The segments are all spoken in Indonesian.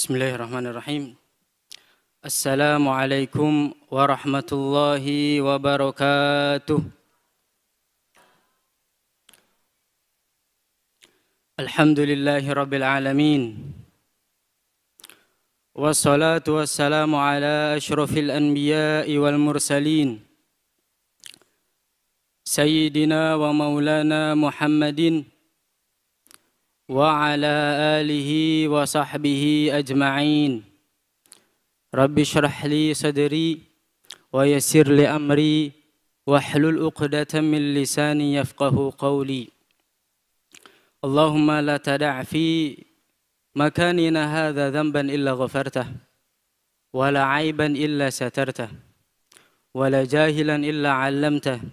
Bismillahirrahmanirrahim. Assalamualaikum warahmatullahi wabarakatuh. Alhamdulillahi rabbil alamin. Wassalatu wassalamu ala asyrafil anbiya'i wal mursalin. Sayyidina wa maulana Muhammadin wa ala alihi wa sahbihi ajma'in. Rabbi syrah li sadri wa yassir li amri wahlul 'uqdatam min lisani yafqahu qawli. Allahumma la tada' fi makanina hadha dhanban illa ghafartah wa la 'aiban illa satartah wa la jahilan illa 'allamtah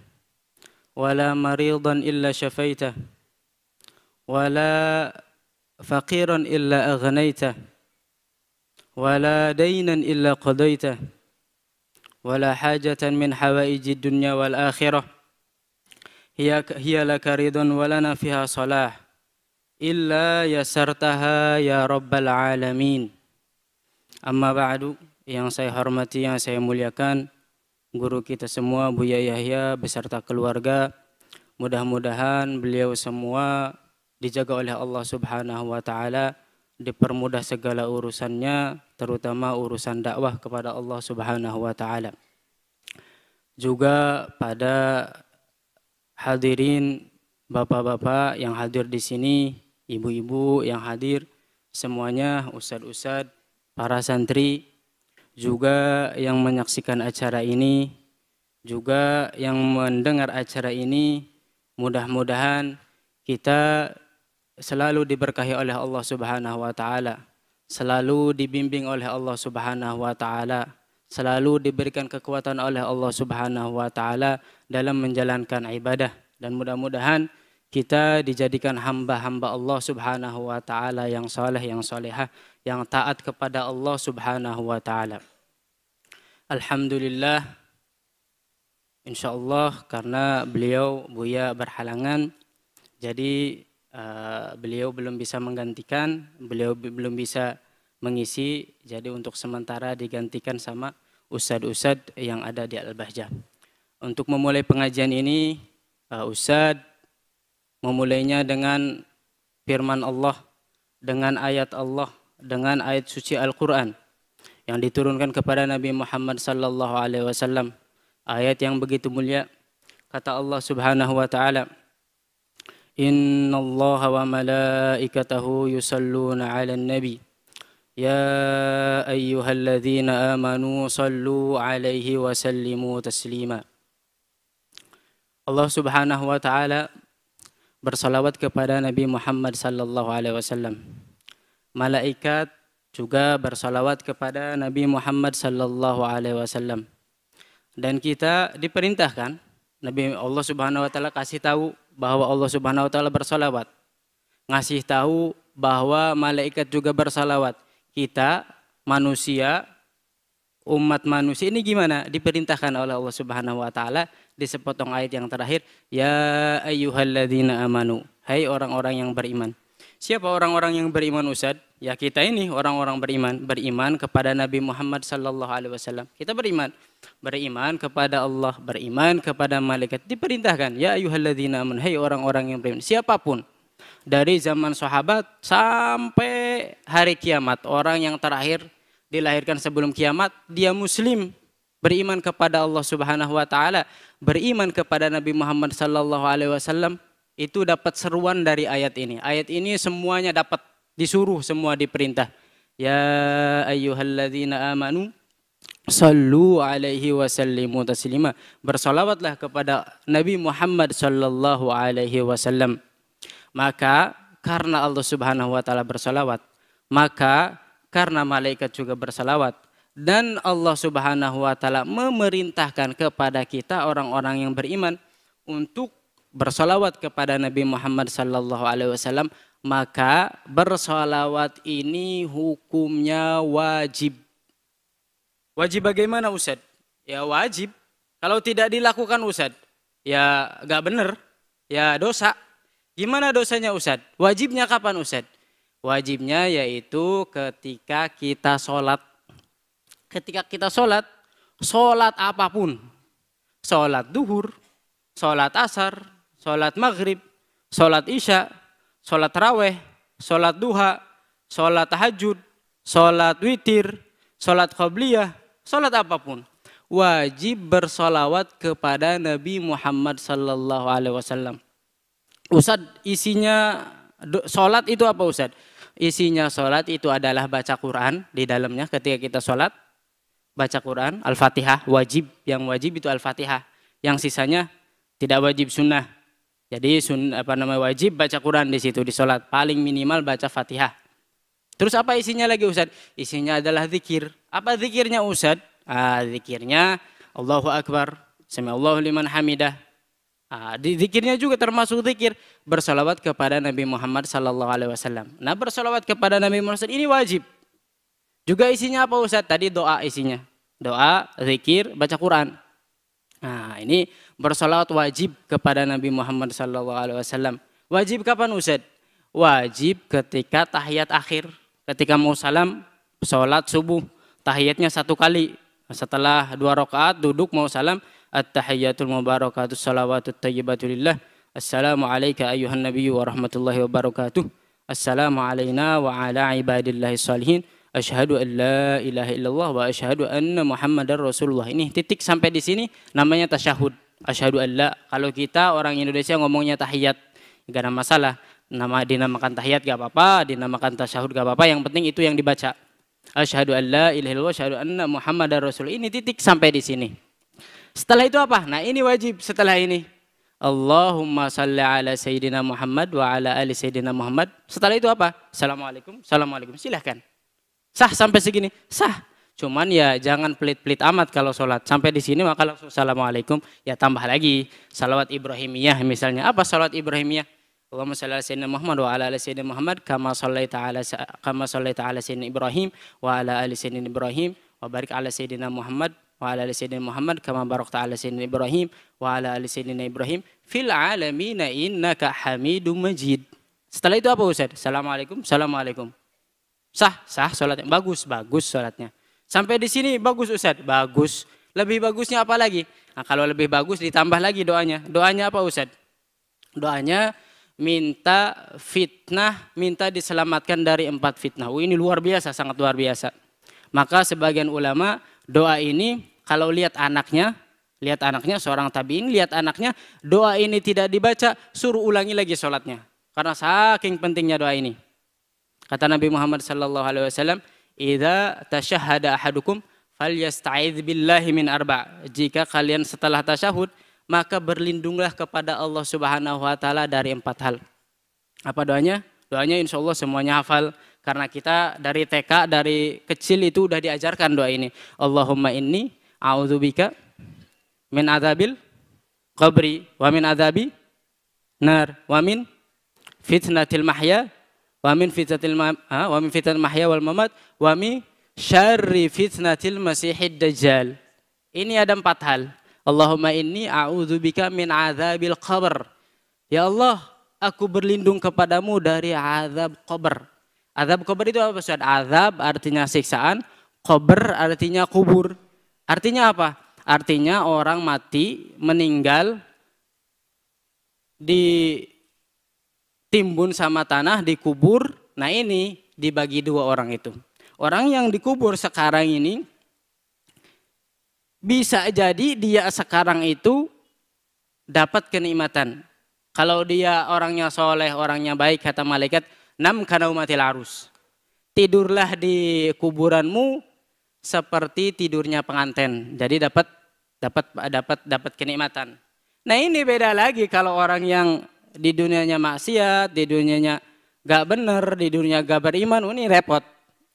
wa la maridan illa shafaitah ولا فقيرا إلا أغنيته ولا دينا إلا قضيته ولا حاجة من حوائج الدنيا والآخرة هي لك رضا ولنا فيها صلاح إلا يسرتها يا رب العالمين. Amma ba'du, yang saya hormati, yang saya muliakan guru kita semua, Buya Yahya beserta keluarga. Mudah-mudahan beliau semua dijaga oleh Allah Subhanahu wa taala, dipermudah segala urusannya, terutama urusan dakwah kepada Allah Subhanahu wa taala. Juga pada hadirin bapak-bapak yang hadir di sini, ibu-ibu yang hadir semuanya, ustadz-ustadz, para santri, juga yang menyaksikan acara ini, juga yang mendengar acara ini, mudah-mudahan kita selalu diberkahi oleh Allah Subhanahu wa taala, selalu dibimbing oleh Allah Subhanahu wa taala, selalu diberikan kekuatan oleh Allah Subhanahu wa taala dalam menjalankan ibadah, dan mudah-mudahan kita dijadikan hamba-hamba Allah Subhanahu wa taala yang saleh, yang salehah, yang taat kepada Allah Subhanahu wa taala. Alhamdulillah, insyaallah karena beliau Buya berhalangan, jadi beliau belum bisa menggantikan, beliau belum bisa mengisi, jadi untuk sementara digantikan sama ustadz-ustadz yang ada di Al-Bahjah. Untuk memulai pengajian ini, ustadz memulainya dengan firman Allah, dengan ayat Allah, dengan ayat suci Al-Quran yang diturunkan kepada Nabi Muhammad sallallahu alaihi wasallam. Ayat yang begitu mulia, kata Allah Subhanahu wa taala, Inna Allah wa malaikatahu yusalluna ala nabi Ya ayyuhalladzina amanu sallu alaihi wa sallimu taslima. Allah Subhanahu wa ta'ala bersalawat kepada Nabi Muhammad sallallahu alaihi wasallam. Malaikat juga bersalawat kepada Nabi Muhammad sallallahu alaihi wasallam. Dan kita diperintahkan, Nabi Allah Subhanahu wa ta'ala kasih tahu bahwa Allah Subhanahu wa taala bersalawat. Ngasih tahu bahwa malaikat juga bersalawat. Kita manusia, umat manusia ini gimana? Diperintahkan oleh Allah Subhanahu wa taala di sepotong ayat yang terakhir, ya ayyuhalladzina amanu, hai orang-orang yang beriman. Siapa orang-orang yang beriman, Ustaz? Ya kita ini orang-orang beriman kepada Nabi Muhammad sallallahu alaihi wasallam. Kita beriman kepada Allah, beriman kepada malaikat. Diperintahkan, ya ayyuhalladzina amanu, hai orang-orang yang beriman. Siapapun dari zaman sahabat sampai hari kiamat, orang yang terakhir dilahirkan sebelum kiamat, dia muslim, beriman kepada Allah Subhanahu wa taala, beriman kepada Nabi Muhammad sallallahu alaihi wasallam, itu dapat seruan dari ayat ini. Ayat ini semuanya dapat disuruh, semua diperintah. Ya ayyuhalladzina amanu sallu alaihi wa sallimu taslima. Bersalawatlah kepada Nabi Muhammad sallallahu alaihi wasallam. Maka karena Allah Subhanahu wa taala bersalawat, maka karena malaikat juga bersalawat, dan Allah Subhanahu wa taala memerintahkan kepada kita orang-orang yang beriman untuk bersalawat kepada Nabi Muhammad sallallahu alaihi wasallam, maka bersalawat ini hukumnya wajib. Wajib bagaimana, Ustaz? Ya wajib. Kalau tidak dilakukan, Ustaz, ya enggak benar, ya dosa. Gimana dosanya, Ustaz? Wajibnya kapan, Ustaz? Wajibnya yaitu ketika kita sholat. Ketika kita sholat, sholat apapun. Sholat duhur, sholat asar, sholat maghrib, sholat isya, sholat raweh, sholat duha, sholat tahajud, sholat witir, sholat qabliyah, sholat apapun. Wajib bersolawat kepada Nabi Muhammad sallallahu alaihi wasallam. Ustadz, isinya sholat itu apa Ustadz? Isinya sholat itu adalah baca Quran di dalamnya ketika kita sholat. Baca Quran, Al-Fatihah, wajib. Yang wajib itu Al-Fatihah. Yang sisanya tidak wajib sunnah. Jadi wajib baca Quran di situ di sholat. Paling minimal baca Fatihah. Terus apa isinya lagi Ustadz? Isinya adalah zikir. Apa zikirnya Ustadz? Zikirnya Allahu Akbar, Sami'allahu liman hamidah. Di zikirnya juga termasuk zikir bersalawat kepada Nabi Muhammad sallallahu alaihi wasallam. Nah, bersalawat kepada Nabi Muhammad ini wajib. Juga isinya apa Ustaz? Tadi doa isinya. Doa, zikir, baca Quran. Nah, ini bersalawat wajib kepada Nabi Muhammad sallallahu alaihi wasallam. Wajib kapan Ustaz? Wajib ketika tahiyat akhir. Ketika mau salam salat subuh, tahiyatnya 1 kali. Setelah 2 rakaat duduk mau salam, at-tahiyyatul mubarakatus salawatut thayyibatu lillah. Assalamu alayka ayyuhan nabiyyu wa rahmatullahi wa barakatuh. Assalamu alayna wa ala ibadillahi salihin. Asyhadu an la ilaha illallah wa asyhadu anna Muhammadar Rasulullah. Ini titik sampai di sini namanya tasyahud. Asyhadu an la. Kalau kita orang Indonesia ngomongnya tahiyat, enggak ada masalah. Dinamakan tahiyat enggak apa-apa, dinamakan tasyahud enggak apa-apa, yang penting itu yang dibaca. Asyhadu an la ilaha illallah wa asyhadu anna Muhammadar Rasulullah. Ini titik sampai di sini. Setelah itu apa? Nah, ini wajib setelah ini. Allahumma salli ala Sayyidina Muhammad wa ala ali Sayyidina Muhammad. Setelah itu apa? Assalamualaikum. Assalamualaikum. Silahkan. Sah sampai segini? Sah. Cuman ya jangan pelit-pelit amat kalau sholat. Sampai di sini maka langsung Assalamualaikum. Ya tambah lagi. Salawat Ibrahimiyah misalnya. Apa salawat Ibrahimiyah? Allahumma salli ala Sayyidina Muhammad wa ala ali Sayyidina Muhammad. Kama sallaita ala Sayyidina Ibrahim wa ala ali Sayyidina Ibrahim. Wa barik ala Sayyidina Muhammad wa ala ali Sayyidina Muhammad kama barakta ala Sayyidina Ibrahim wa ala ali Sayyidina Ibrahim fil alamina innaka Hamidum Majid. Setelah itu apa Ustaz? Assalamualaikum, assalamualaikum. Sah salatnya. Bagus salatnya. Sampai di sini bagus Ustaz? Bagus. Lebih bagusnya apa lagi? Nah, kalau lebih bagus ditambah lagi doanya. Doanya apa Ustaz? Doanya minta fitnah, minta diselamatkan dari 4 fitnah. Ini luar biasa, sangat luar biasa. Maka sebagian ulama doa ini kalau lihat anaknya seorang tabi'in, lihat anaknya doa ini tidak dibaca, suruh ulangi lagi sholatnya. Karena saking pentingnya doa ini. Kata Nabi Muhammad sallallahu alaihi wasallam, "Idza tasyahhada ahadukum falyasta'idz billahi min 4." Jika kalian setelah tasyahud, maka berlindunglah kepada Allah Subhanahu wa taala dari 4 hal. Apa doanya? Doanya insya Allah semuanya hafal. Karena kita dari TK, dari kecil itu udah diajarkan doa ini. Allahumma inni a'udzubika min adzabil qabri wa min adzabi nar wa min fitnatil mahya wa min fitnatil mahya wal mamat wa min syarri fitnatil masihid dajjal. Ini ada 4 hal. Allahumma inni a'udzubika min adzabil qabr. Ya Allah, aku berlindung kepadamu dari azab qabr. Azab kubur itu apa Ustaz? Azab artinya siksaan, kubur artinya kubur. Artinya apa? Artinya orang mati, meninggal, ditimbun sama tanah, dikubur. Nah ini dibagi 2 orang itu. Orang yang dikubur sekarang ini, bisa jadi dia sekarang itu dapat kenikmatan. Kalau dia orangnya soleh, orangnya baik, kata malaikat, nam kanaumatil arus. Tidurlah di kuburanmu seperti tidurnya pengantin. Jadi dapat kenikmatan. Nah ini beda lagi kalau orang yang di dunianya maksiat, di dunianya gak bener, di dunia gak beriman, ini repot.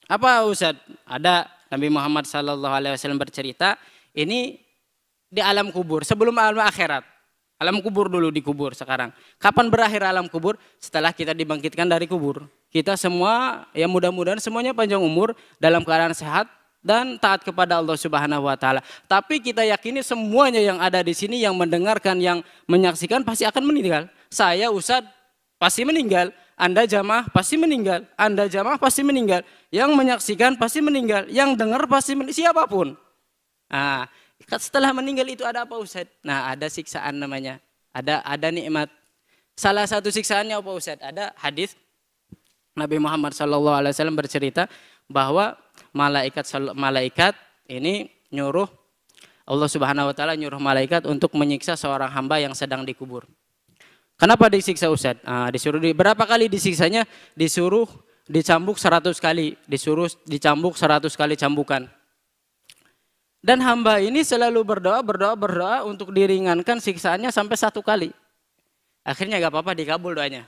Apa Ustaz? Ada Nabi Muhammad SAW bercerita, ini di alam kubur, sebelum alam akhirat. Alam kubur dulu, dikubur sekarang. Kapan berakhir alam kubur? Setelah kita dibangkitkan dari kubur. Kita semua, ya mudah-mudahan semuanya panjang umur, dalam keadaan sehat, dan taat kepada Allah Subhanahu wa Ta'ala. Tapi kita yakini semuanya yang ada di sini, yang mendengarkan, yang menyaksikan, pasti akan meninggal. Saya, Ustadz, pasti meninggal. Anda jamaah pasti meninggal. Anda jamaah pasti meninggal. Yang menyaksikan pasti meninggal. Yang dengar pasti siapapun. Nah, setelah meninggal itu ada apa Ustaz? Nah, ada siksaan namanya. Ada nikmat. Salah satu siksaannya apa Ustaz? Ada hadis Nabi Muhammad SAW bercerita bahwa malaikat ini nyuruh Allah Subhanahu wa taala nyuruh malaikat untuk menyiksa seorang hamba yang sedang dikubur. Kenapa disiksa Ustaz? Disuruh berapa kali disiksanya? Disuruh dicambuk 100 kali, disuruh dicambuk 100 kali cambukan. Dan hamba ini selalu berdoa untuk diringankan siksaannya sampai 1 kali. Akhirnya gak apa-apa dikabul doanya.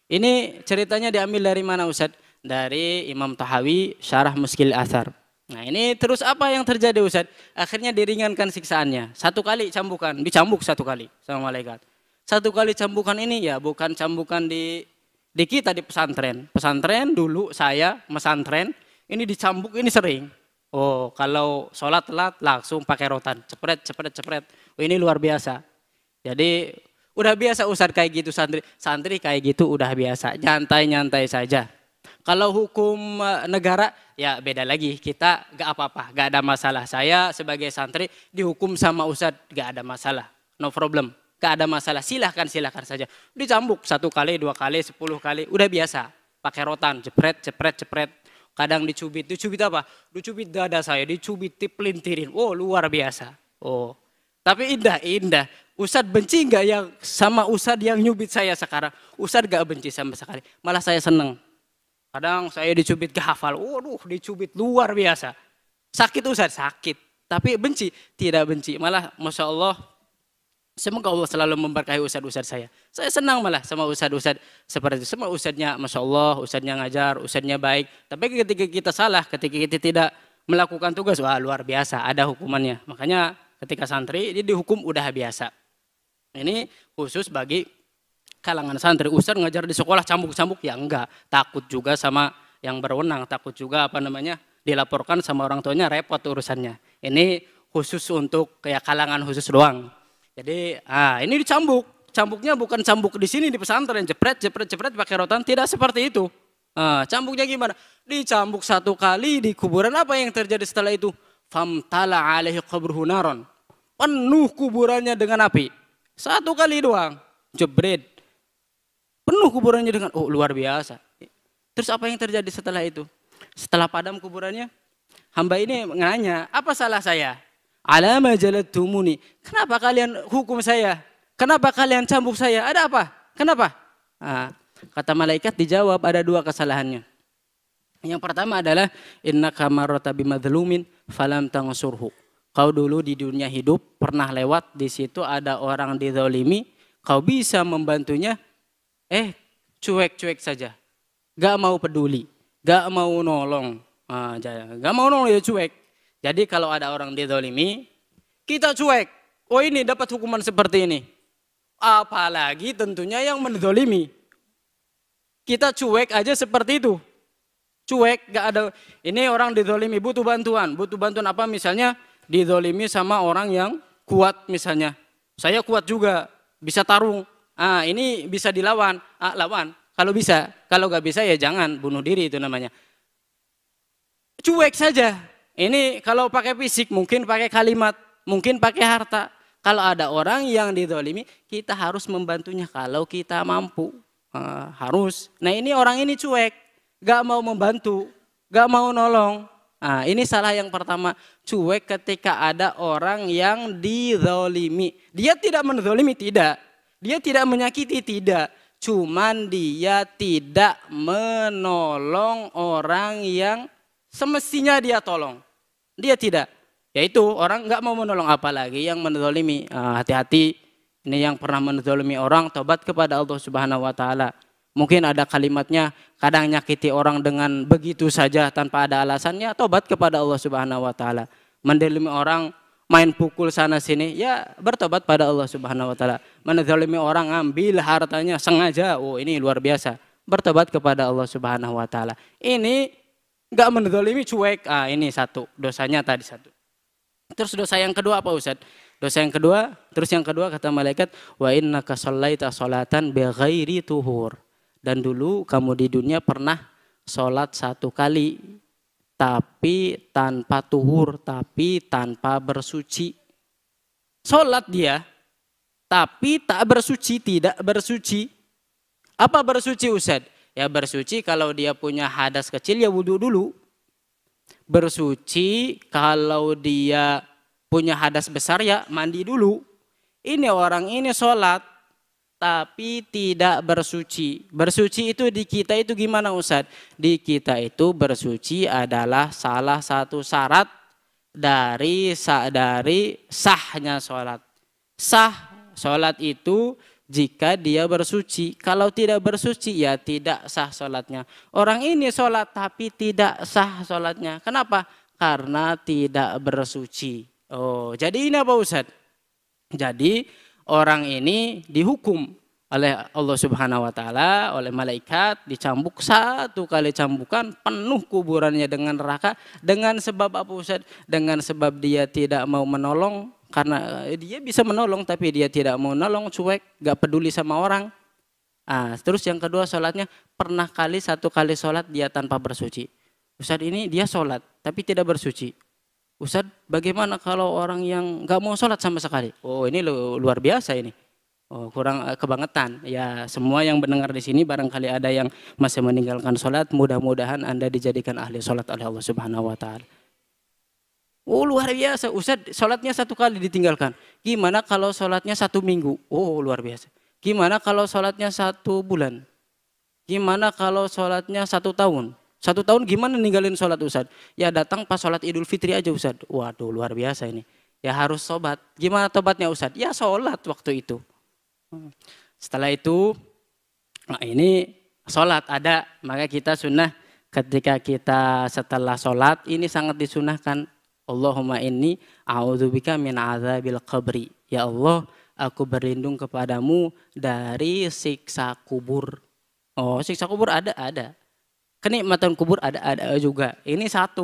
Ini ceritanya diambil dari mana Ustaz? Dari Imam Tahawi Syarah Muskil Athar. Nah ini terus apa yang terjadi Ustaz? Akhirnya diringankan siksaannya. 1 kali cambukan, dicambuk 1 kali sama malaikat. 1 kali cambukan ini ya bukan cambukan di kita di pesantren. Pesantren dulu saya pesantren ini dicambuk ini sering. Oh kalau sholat telat langsung pakai rotan. Cepret. Oh, ini luar biasa. Jadi udah biasa Ustaz kayak gitu santri kayak gitu udah biasa. Nyantai saja. Kalau hukum negara ya beda lagi, kita gak apa-apa, gak ada masalah. Saya sebagai santri dihukum sama Ustadz gak ada masalah, no problem, gak ada masalah. Silahkan saja. Dicambuk 1 kali, 2 kali, 10 kali, udah biasa. Pakai rotan, cepret. Kadang dicubit apa? Dicubit dada saya, dicubit pelintirin. Oh luar biasa. Oh tapi indah. Ustadz benci gak yang sama Ustadz yang nyubit saya sekarang? Ustadz gak benci sama sekali, malah saya seneng. Kadang saya dicubit ke hafal, waduh dicubit luar biasa. Sakit Ustaz, sakit. Tapi benci? Tidak benci. Malah Masya Allah, semoga Allah selalu memberkahi Ustaz-Ustaz saya. Saya senang malah sama Ustaz-Ustaz seperti itu. Semua Ustaznya Masya Allah, Ustaznya ngajar, Ustaznya baik. Tapi ketika kita salah, ketika kita tidak melakukan tugas, wah luar biasa, ada hukumannya. Makanya ketika santri, dia dihukum udah biasa. Ini khusus bagi kalangan santri. Ustaz ngajar di sekolah cambuk-cambuk ya enggak, takut juga sama yang berwenang, takut juga dilaporkan sama orang tuanya, repot urusannya. Ini khusus untuk kayak kalangan khusus doang. Jadi ini cambuknya bukan cambuk di sini di pesantren jepret pakai rotan, tidak seperti itu. Cambuknya gimana? Dicambuk 1 kali di kuburan, apa yang terjadi setelah itu? Famtala alaihi qabruhu naron. Penuh kuburannya dengan api. 1 kali doang, jebret. Penuh kuburannya dengan, oh luar biasa. Terus apa yang terjadi setelah itu? Setelah padam kuburannya, hamba ini nanya, apa salah saya? Alama jaladtumuni. Kenapa kalian hukum saya? Kenapa kalian cambuk saya? Ada apa? Kenapa? Kata malaikat dijawab ada 2 kesalahannya. Yang pertama adalah innaka marrata bimadzlumin falam tansurhu. Kau dulu di dunia hidup pernah lewat, di situ ada orang dizalimi, kau bisa membantunya, cuek saja, gak mau peduli, gak mau nolong, gak mau nolong ya cuek. Jadi kalau ada orang dizalimi, kita cuek. Oh ini dapat hukuman seperti ini. Apalagi tentunya yang menzalimi. Kita cuek aja seperti itu. Cuek, gak ada. Ini orang dizalimi butuh bantuan apa? Misalnya dizalimi sama orang yang kuat misalnya. Saya kuat juga, bisa tarung. Ini bisa dilawan, lawan. Kalau bisa, kalau gak bisa ya jangan, bunuh diri itu namanya. Cuek saja. Ini kalau pakai fisik, mungkin pakai kalimat, mungkin pakai harta. Kalau ada orang yang dizalimi, kita harus membantunya kalau kita mampu. Harus. Nah ini orang ini cuek, gak mau membantu, gak mau nolong. Ini salah yang pertama, cuek ketika ada orang yang dizalimi. Dia tidak menzalimi, tidak. Dia tidak menyakiti, tidak. Cuman dia tidak menolong orang yang semestinya dia tolong. Dia tidak. Yaitu orang nggak mau menolong, apalagi yang menzalimi. Hati-hati, ini yang pernah menzalimi orang, tobat kepada Allah Subhanahu wa taala. Mungkin ada kalimatnya, kadang nyakiti orang dengan begitu saja tanpa ada alasannya, tobat kepada Allah Subhanahu wa taala. Menzalimi orang, main pukul sana sini, ya bertobat pada Allah Subhanahu wa taala. Menzalimi orang, ambil hartanya sengaja, oh ini luar biasa. Bertobat kepada Allah Subhanahu wa taala. Ini enggak menzalimi, cuek. Ini satu, dosanya tadi satu. Terus dosa yang kedua apa Ustaz? Dosa yang kedua, terus yang kedua kata malaikat, wa innaka shallaita sholatan bighairi tuhur. Dan dulu kamu di dunia pernah sholat 1 kali, tapi tanpa tuhur, tapi tanpa bersuci. Sholat dia, tapi tak bersuci, tidak bersuci. Apa bersuci Ustaz? Ya bersuci kalau dia punya hadas kecil ya wudhu dulu. Bersuci kalau dia punya hadas besar ya mandi dulu. Ini orang ini sholat tapi tidak bersuci. Bersuci itu di kita itu gimana Ustaz? Di kita itu bersuci adalah salah satu syarat dari sahnya sholat. Sah sholat itu jika dia bersuci. Kalau tidak bersuci ya tidak sah sholatnya. Orang ini sholat tapi tidak sah sholatnya. Kenapa? Karena tidak bersuci. Oh, jadi ini apa Ustaz? Jadi orang ini dihukum oleh Allah Subhanahu wa taala, oleh malaikat, dicambuk 1 kali cambukan, penuh kuburannya dengan neraka. Dengan sebab apa Ustaz? Dengan sebab dia tidak mau menolong, karena dia bisa menolong tapi dia tidak mau menolong, cuek, gak peduli sama orang. Terus yang kedua sholatnya, pernah 1 kali sholat dia tanpa bersuci. Ustaz ini dia sholat tapi tidak bersuci. Ustaz, bagaimana kalau orang yang nggak mau sholat sama sekali? Oh, ini luar biasa ini. Oh, kurang kebangetan. Ya, semua yang mendengar di sini barangkali ada yang masih meninggalkan sholat, mudah-mudahan Anda dijadikan ahli sholat oleh Allah Subhanahu wa taala. Oh, luar biasa. Ustaz, sholatnya 1 kali ditinggalkan. Gimana kalau sholatnya 1 minggu? Oh, luar biasa. Gimana kalau sholatnya 1 bulan? Gimana kalau sholatnya 1 tahun? 1 tahun gimana ninggalin sholat Ustaz? Ya datang pas sholat Idul Fitri aja Ustaz. Waduh, luar biasa ini. Ya harus tobat. Gimana tobatnya Ustaz? Ya sholat waktu itu. Setelah itu, ini sholat ada. Maka kita sunnah ketika kita setelah sholat, ini sangat disunahkan. Allahumma inni a'udzubika min azabil qabri. Ya Allah, aku berlindung kepadamu dari siksa kubur. Oh, siksa kubur ada. Kenikmatan kubur ada juga. Ini 1.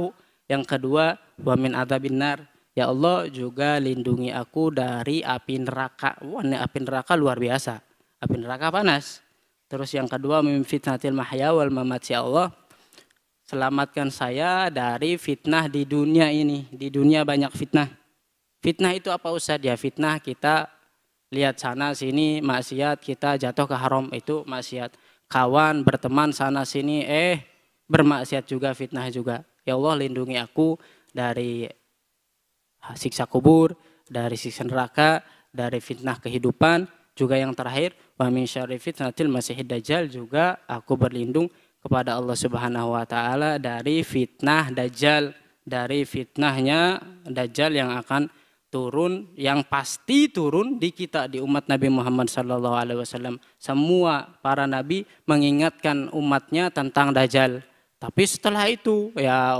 Yang kedua, wa min adzabin nar. Ya Allah juga lindungi aku dari api neraka. Wah, api neraka luar biasa. Api neraka panas. Terus yang kedua, min fitnatil mahya wal mamat. Ya Allah, selamatkan saya dari fitnah di dunia ini. Di dunia banyak fitnah. Fitnah itu apa Ustaz? Ya fitnah kita lihat sana sini maksiat, kita jatuh ke haram, itu maksiat. Kawan berteman sana sini bermaksiat juga, fitnah juga. Ya Allah lindungi aku dari siksa kubur, dari siksa neraka, dari fitnah kehidupan. Juga yang terakhir, wa min syarri fitnatil masiihid dajjal, juga aku berlindung kepada Allah Subhanahu wa taala dari fitnah dajjal, dari fitnahnya dajjal yang akan turun, yang pasti turun di kita, di umat Nabi Muhammad sallallahu alaihi wasallam. Semua para nabi mengingatkan umatnya tentang dajjal. Tapi setelah itu ya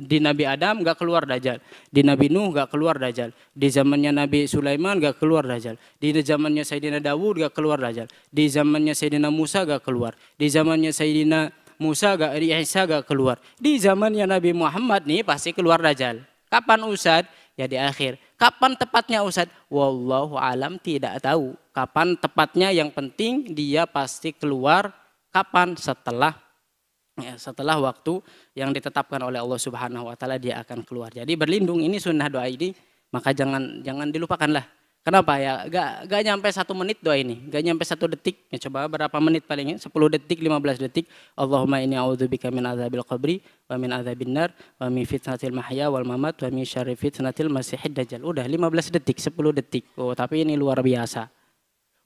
di Nabi Adam gak keluar dajjal, di Nabi Nuh gak keluar dajjal, di zamannya Nabi Sulaiman gak keluar dajjal, di zamannya Sayyidina Dawud gak keluar dajjal, di zamannya Sayyidina Musa gak keluar, di zamannya Sayyidina Isa gak keluar, di zamannya Nabi Muhammad nih pasti keluar dajjal. Kapan Ustaz? Ya di akhir. Kapan tepatnya Ustaz? Wallahu alam, tidak tahu kapan tepatnya, yang penting dia pasti keluar. Kapan? Setelah waktu yang ditetapkan oleh Allah Subhanahu wa taala dia akan keluar. Jadi berlindung ini sunnah doa ini, maka jangan dilupakanlah. Kenapa ya? Gak nyampe 1 menit doa ini, gak nyampe 1 detik. Ya, coba berapa menit palingnya? 10 detik, 15 detik. Allahumma inni a'udzubika min adzabil qabri wa min adzabin nar wa min fitnatil mahya wal mamat wa min syarri fitnatil masiihid dajjal. Udah 15 detik, 10 detik. Oh, tapi ini luar biasa.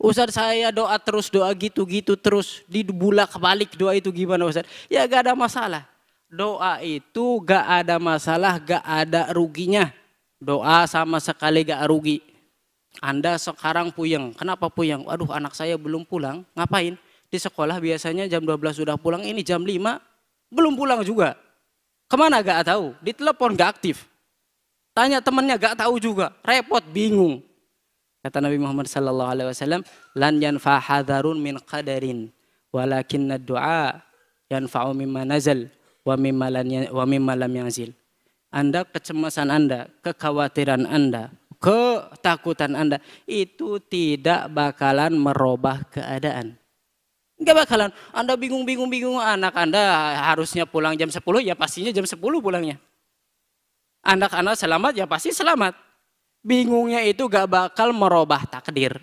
Ustaz, saya doa terus, doa gitu-gitu terus, dibulak-balik doa itu gimana Ustaz? Ya gak ada masalah. Doa itu gak ada masalah, gak ada ruginya. Doa sama sekali gak rugi. Anda sekarang puyeng. Kenapa puyeng? Waduh, anak saya belum pulang. Ngapain? Di sekolah biasanya jam 12 sudah pulang, ini jam 5 belum pulang juga. Kemana gak tahu. Ditelepon gak aktif. Tanya temannya gak tahu juga. Repot, bingung. Kata Nabi Muhammad sallallahu alaihi wasallam, lan yanfa hadarun min qadarin walakinna du'a yanfa'u mimma nazal wa mimma lam yanzil. Anda, kecemasan Anda, kekhawatiran Anda, ketakutan Anda itu tidak bakalan merubah keadaan. Enggak bakalan. Anda bingung, anak Anda harusnya pulang jam 10, ya pastinya jam 10 pulangnya. Anak Anda selamat, ya pasti selamat. Bingungnya itu gak bakal merubah takdir.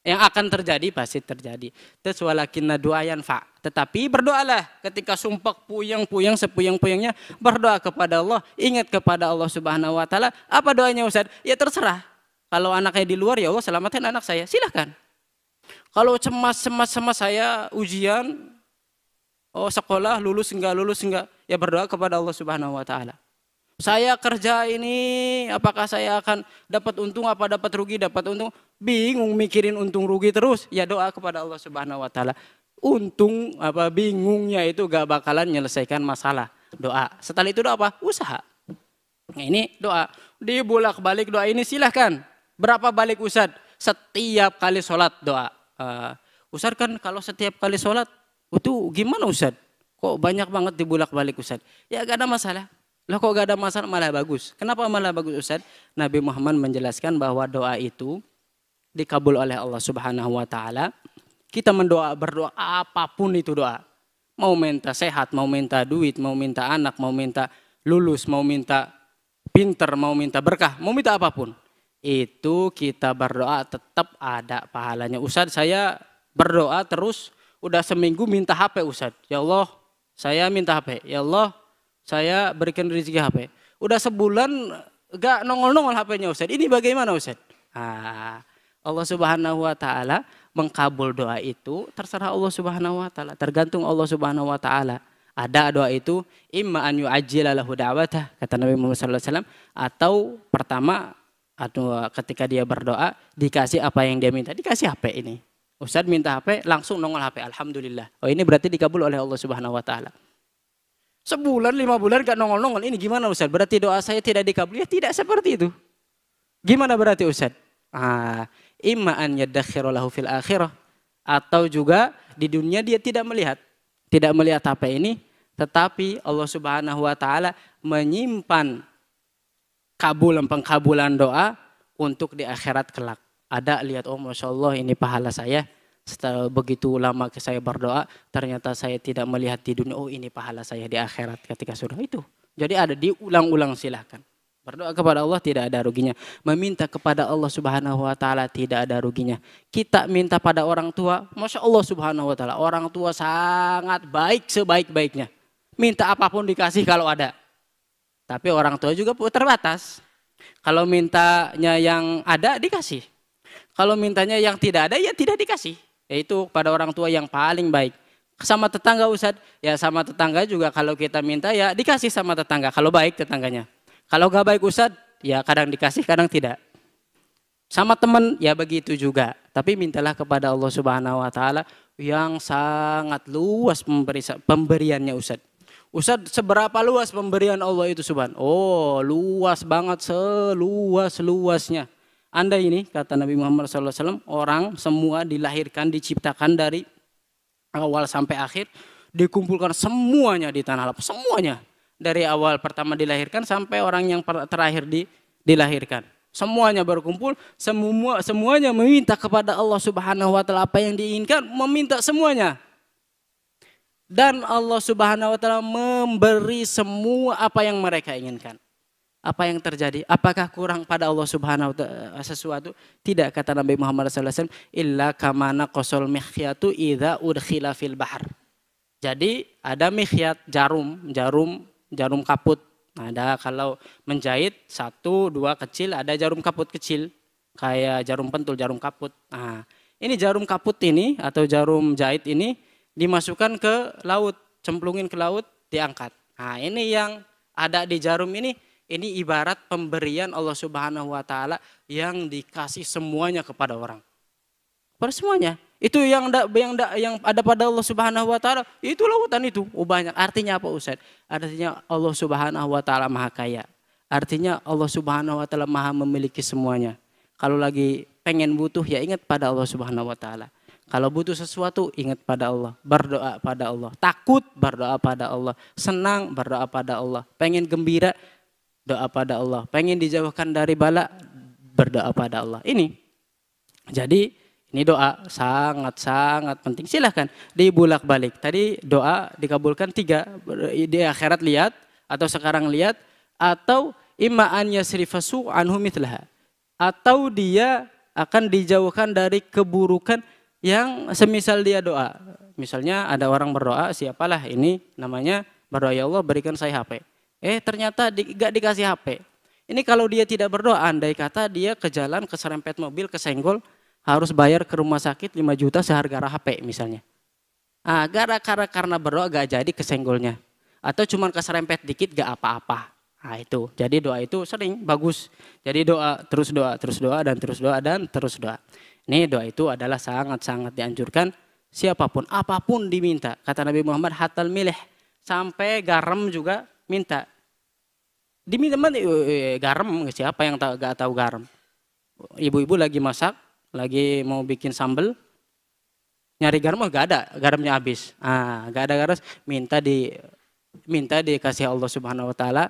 Yang akan terjadi pasti terjadi. Terus walakinna du'ayan fa. Tetapi berdoalah ketika sumpah puyeng-puyeng sepuyeng-puyengnya, berdoa kepada Allah, ingat kepada Allah Subhanahu wa taala. Apa doanya Ustaz? Ya terserah. Kalau anaknya di luar, ya Allah selamatkan anak saya. Silahkan. Kalau cemas saya ujian, oh sekolah lulus enggak, ya berdoa kepada Allah Subhanahu wa taala. Saya kerja ini, apakah saya akan dapat untung apa dapat rugi, dapat untung, bingung mikirin untung rugi terus, ya doa kepada Allah Subhanahu wa taala. Untung apa bingungnya itu gak bakalan menyelesaikan masalah. Doa. Setelah itu doa apa? Usaha. Nah, ini doa. Dibolak-balik doa ini silahkan. Berapa balik Ustaz? Setiap kali sholat doa. Ustaz kan kalau setiap kali sholat, itu gimana Ustaz? Kok banyak banget dibolak-balik Ustaz? Ya gak ada masalah. Loh kok gak ada masalah, malah bagus. Kenapa malah bagus Ustaz? Nabi Muhammad menjelaskan bahwa doa itu dikabul oleh Allah Subhanahu wa taala. Kita berdoa apapun itu doa. Mau minta sehat, mau minta duit, mau minta anak, mau minta lulus, mau minta pinter, mau minta berkah, mau minta apapun. Itu kita berdoa tetap ada pahalanya. Ustaz, saya berdoa terus udah seminggu minta HP Ustaz. Ya Allah, saya minta HP. Ya Allah, saya berikan rezeki HP. Udah sebulan gak nongol-nongol HP-nya Ustaz. Ini bagaimana Ustaz? Allah Subhanahu wa taala mengkabul doa itu terserah Allah Subhanahu wa taala, tergantung Allah Subhanahu wa taala. Ada doa itu imma an yu'ajjila lahu da'watah, kata Nabi Muhammad sallallahu alaihi wasallam, atau pertama atau ketika dia berdoa dikasih apa yang dia minta, dikasih HP ini. Ustaz minta HP, langsung nongol HP. Alhamdulillah. Oh, ini berarti dikabul oleh Allah Subhanahu wa taala. Sebulan, 5 bulan gak nongol-nongol. Ini gimana Ustaz? Berarti doa saya tidak dikabul? Ya tidak seperti itu. Gimana berarti Ustaz? Imma an yaddakhira lahu fil akhirah. Atau juga di dunia dia tidak melihat HP ini. Tetapi Allah Subhanahu wa ta'ala menyimpan pengkabulan doa untuk di akhirat kelak. Ada lihat, oh Masya Allah ini pahala saya. Setelah begitu lama saya berdoa, ternyata saya tidak melihat di dunia. Oh ini pahala saya di akhirat ketika surga itu. Jadi ada diulang-ulang silahkan. Berdoa kepada Allah tidak ada ruginya. Meminta kepada Allah Subhanahu wa taala tidak ada ruginya. Kita minta pada orang tua, Masya Allah Subhanahu wa taala. Orang tua sangat baik sebaik-baiknya. Minta apapun dikasih kalau ada. Tapi orang tua juga terbatas. Kalau mintanya yang ada dikasih. Kalau mintanya yang tidak ada ya tidak dikasih. Yaitu pada orang tua yang paling baik. Sama tetangga Ustaz, ya sama tetangga juga kalau kita minta ya dikasih sama tetangga. Kalau baik tetangganya. Kalau gak baik Ustaz, ya kadang dikasih, kadang tidak. Sama teman, ya begitu juga. Tapi mintalah kepada Allah Subhanahu wa taala yang sangat luas pemberiannya Ustaz. Ustaz, seberapa luas pemberian Allah itu Subhan? Oh, luas banget, seluas-luasnya. Anda ini, kata Nabi Muhammad SAW, orang semua dilahirkan, diciptakan dari awal sampai akhir, dikumpulkan semuanya di tanah lapang, semuanya. Dari awal pertama dilahirkan sampai orang yang terakhir dilahirkan. Semuanya berkumpul, semuanya meminta kepada Allah Subhanahu wa taala apa yang diinginkan, meminta semuanya. Dan Allah Subhanahu wa taala memberi semua apa yang mereka inginkan. Apa yang terjadi? Apakah kurang pada Allah Subhanahu wa taala sesuatu? Tidak, kata Nabi Muhammad SAW, illa kamana qosol mikhyatu idza udkhila fil bahar. Jadi ada mikhyat, jarum kaput. Ada kalau menjahit 1, 2 kecil, ada jarum kaput kecil. Kayak jarum pentul, jarum kaput. Nah, ini jarum kaput ini atau jarum jahit ini dimasukkan ke laut, cemplungin ke laut, diangkat. Nah, ini yang ada di jarum ini ibarat pemberian Allah Subhanahu wa taala yang dikasih semuanya kepada orang. Kepada semuanya. Itu yang ada pada Allah Subhanahu wa taala, itu lautan itu. Oh banyak. Artinya apa Ustaz? Artinya Allah Subhanahu wa taala Maha Kaya. Artinya Allah Subhanahu wa taala Maha memiliki semuanya. Kalau lagi pengen butuh ya ingat pada Allah Subhanahu wa taala. Kalau butuh sesuatu ingat pada Allah, berdoa pada Allah. Takut berdoa pada Allah, senang berdoa pada Allah. Pengen gembira doa pada Allah. Pengen dijauhkan dari bala, berdoa pada Allah. Ini. Jadi Ini doa sangat-sangat penting. Silahkan dibulak-balik. Tadi doa dikabulkan 3. Di akhirat lihat, atau sekarang lihat, atau imma an yasrifasu anhu mithlaha. Atau dia akan dijauhkan dari keburukan yang semisal dia doa. Misalnya ada orang berdoa, siapalah ini namanya, berdoa, ya Allah berikan saya HP. Ternyata gak dikasih HP. Ini kalau dia tidak berdoa, andai kata dia ke jalan, keserempet mobil, kesenggol, harus bayar ke rumah sakit 5 juta seharga HP misalnya. Gara-gara karena berdoa gak jadi kesenggolnya. Atau cuma keserempet dikit gak apa-apa. Nah itu, jadi doa itu sering, bagus. Jadi doa, terus doa, terus doa, dan terus doa, dan terus doa. Ini doa itu adalah sangat-sangat dianjurkan. Siapapun, apapun diminta. Kata Nabi Muhammad, hatal milih. Sampai garam juga minta. Diminta garam, siapa yang gak tahu garam? Ibu-ibu lagi masak, lagi mau bikin sambal, nyari garam, gak ada, garamnya habis. Gak ada garam, minta dikasih Allah Subhanahu Wa Taala,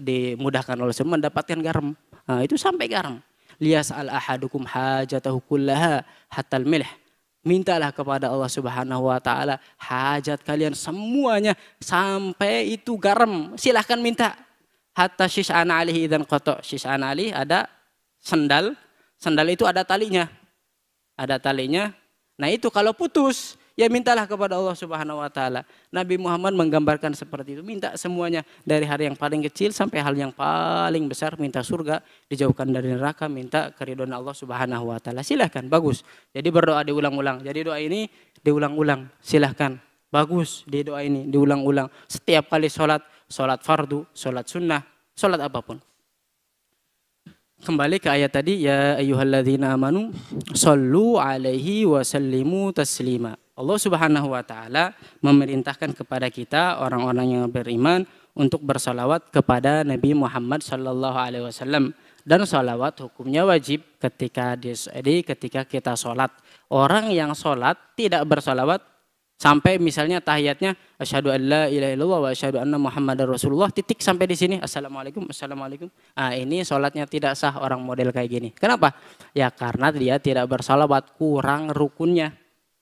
dimudahkan oleh semua mendapatkan garam. Itu sampai garam. Liyas'al ahadukum hajatahu kullaha hatal milh. Mintalah kepada Allah Subhanahu Wa Taala hajat kalian semuanya sampai itu garam. Silahkan minta. Hatta syis'an alihi idzan qata. Syis'an alihi ada sendal. Sendal itu ada talinya. Ada talinya. Nah itu kalau putus, ya mintalah kepada Allah Subhanahu Wa Taala. Nabi Muhammad menggambarkan seperti itu. Minta semuanya dari hal yang paling kecil sampai hal yang paling besar. Minta surga, dijauhkan dari neraka, minta keridhaan Allah Subhanahu Wa Taala. Silahkan, bagus. Jadi berdoa diulang-ulang. Jadi doa ini diulang-ulang. Silahkan, bagus di doa ini diulang-ulang. Setiap kali sholat fardu, sholat sunnah, sholat apapun. Kembali ke ayat tadi, ya ayyuhalladzina amanu shallu alaihi wa sallimu taslima. Allah Subhanahu Wa Taala memerintahkan kepada kita orang-orang yang beriman untuk bersalawat kepada Nabi Muhammad sallallahu alaihi wasallam, dan salawat hukumnya wajib ketika kita sholat. Orang yang sholat tidak bersalawat sampai misalnya tahiyatnya asyhadu an la ilaha illallah wa asyhadu anna muhammadar rasulullah, titik sampai di sini, assalamualaikum. Ini sholatnya tidak sah orang model kayak gini. Kenapa? Ya karena dia tidak bersalawat, kurang rukunnya.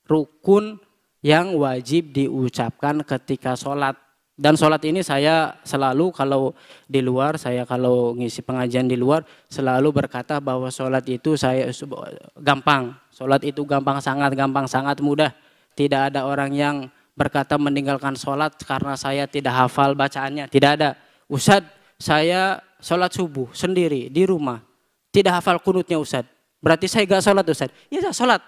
Rukun yang wajib diucapkan ketika sholat. Dan sholat ini saya selalu kalau di luar, saya kalau ngisi pengajian di luar selalu berkata bahwa sholat itu gampang. Sholat itu gampang, sangat mudah. Tidak ada orang yang berkata meninggalkan sholat karena saya tidak hafal bacaannya. Tidak ada. Ustadz, saya sholat subuh sendiri di rumah. Tidak hafal kunutnya Ustadz. Berarti saya gak sholat Ustadz. Ya saya sholat.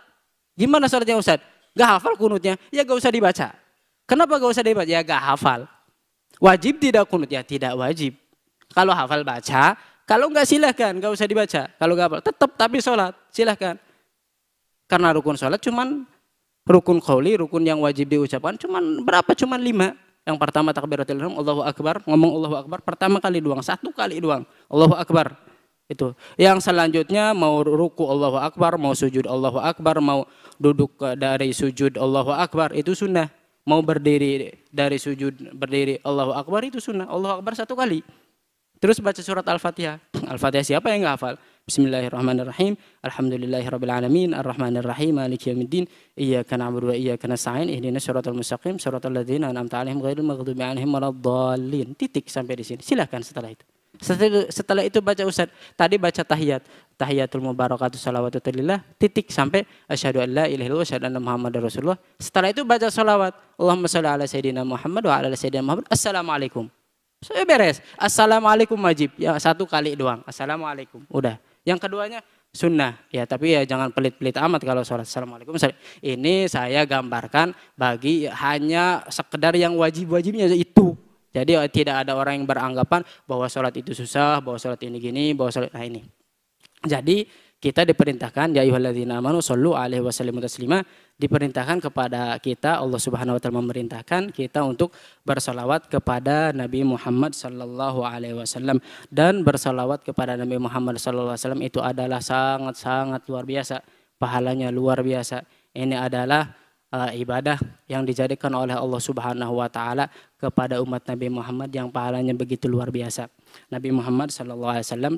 Gimana sholatnya Ustadz? Gak hafal kunutnya. Ya gak usah dibaca. Kenapa gak usah dibaca? Ya gak hafal. Wajib tidak kunut? Ya tidak wajib. Kalau hafal baca. Kalau gak silahkan. Gak usah dibaca. Kalau gak hafal tetap tapi sholat. Silahkan. Karena rukun sholat cuman rukun qauli, rukun yang wajib diucapkan cuman berapa? Cuman 5. Yang pertama takbiratul ihram, Allahu Akbar, ngomong Allahu Akbar pertama kali doang, 1 kali doang, Allahu Akbar. Itu. Yang selanjutnya mau ruku Allahu Akbar, mau sujud Allahu Akbar, mau duduk dari sujud Allahu Akbar, itu sunnah. Mau berdiri dari sujud berdiri Allahu Akbar, itu sunnah. Allahu Akbar 1 kali. Terus baca surat Al-Fatihah. Al-Fatihah siapa yang enggak hafal? Bismillahirrahmanirrahim. Alhamdulillahirabbil alamin, arrahmanirrahim, maliki yaumiddin, iyyaka na'budu wa iyyaka nasta'in, ihdinas siratal mustaqim, siratal ladzina an'amta 'alaihim ghairil maghdubi 'alaihim waladdallin. Titik sampai di sini. Silakan setelah itu. Setelah itu baca Ustaz. Tadi baca tahiyat. Tahiyatul mubarakatuh salawatu lillah. Titik sampai asyhadu an la ilaha illallah wa asyhadu anna muhammadar rasulullah. Setelah itu baca salawat. Allahumma shalli ala sayyidina Muhammad wa ala sayyidina Muhammad. Assalamualaikum. Saya beres. Assalamualaikum wajib. Ya 1 kali doang. Assalamualaikum. Udah. Yang keduanya sunnah. Ya tapi ya jangan pelit-pelit amat kalau sholat. Assalamualaikum. Ini saya gambarkan bagi hanya sekedar yang wajib-wajibnya itu. Jadi tidak ada orang yang beranggapan bahwa sholat itu susah, bahwa sholat ini gini, bahwa sholat ini. Jadi kita diperintahkan, ya ayyuhalladzina amanu shallu alaihi wa sallimu taslima, diperintahkan kepada kita, Allah Subhanahu wa taala memerintahkan kita untuk bersalawat kepada Nabi Muhammad sallallahu alaihi wasallam, dan bersalawat kepada Nabi Muhammad sallallahu alaihi wasallam itu adalah sangat-sangat luar biasa, pahalanya luar biasa. Ini adalah ibadah yang dijadikan oleh Allah Subhanahu wa taala kepada umat Nabi Muhammad yang pahalanya begitu luar biasa. Nabi Muhammad sallallahu alaihi wasallam,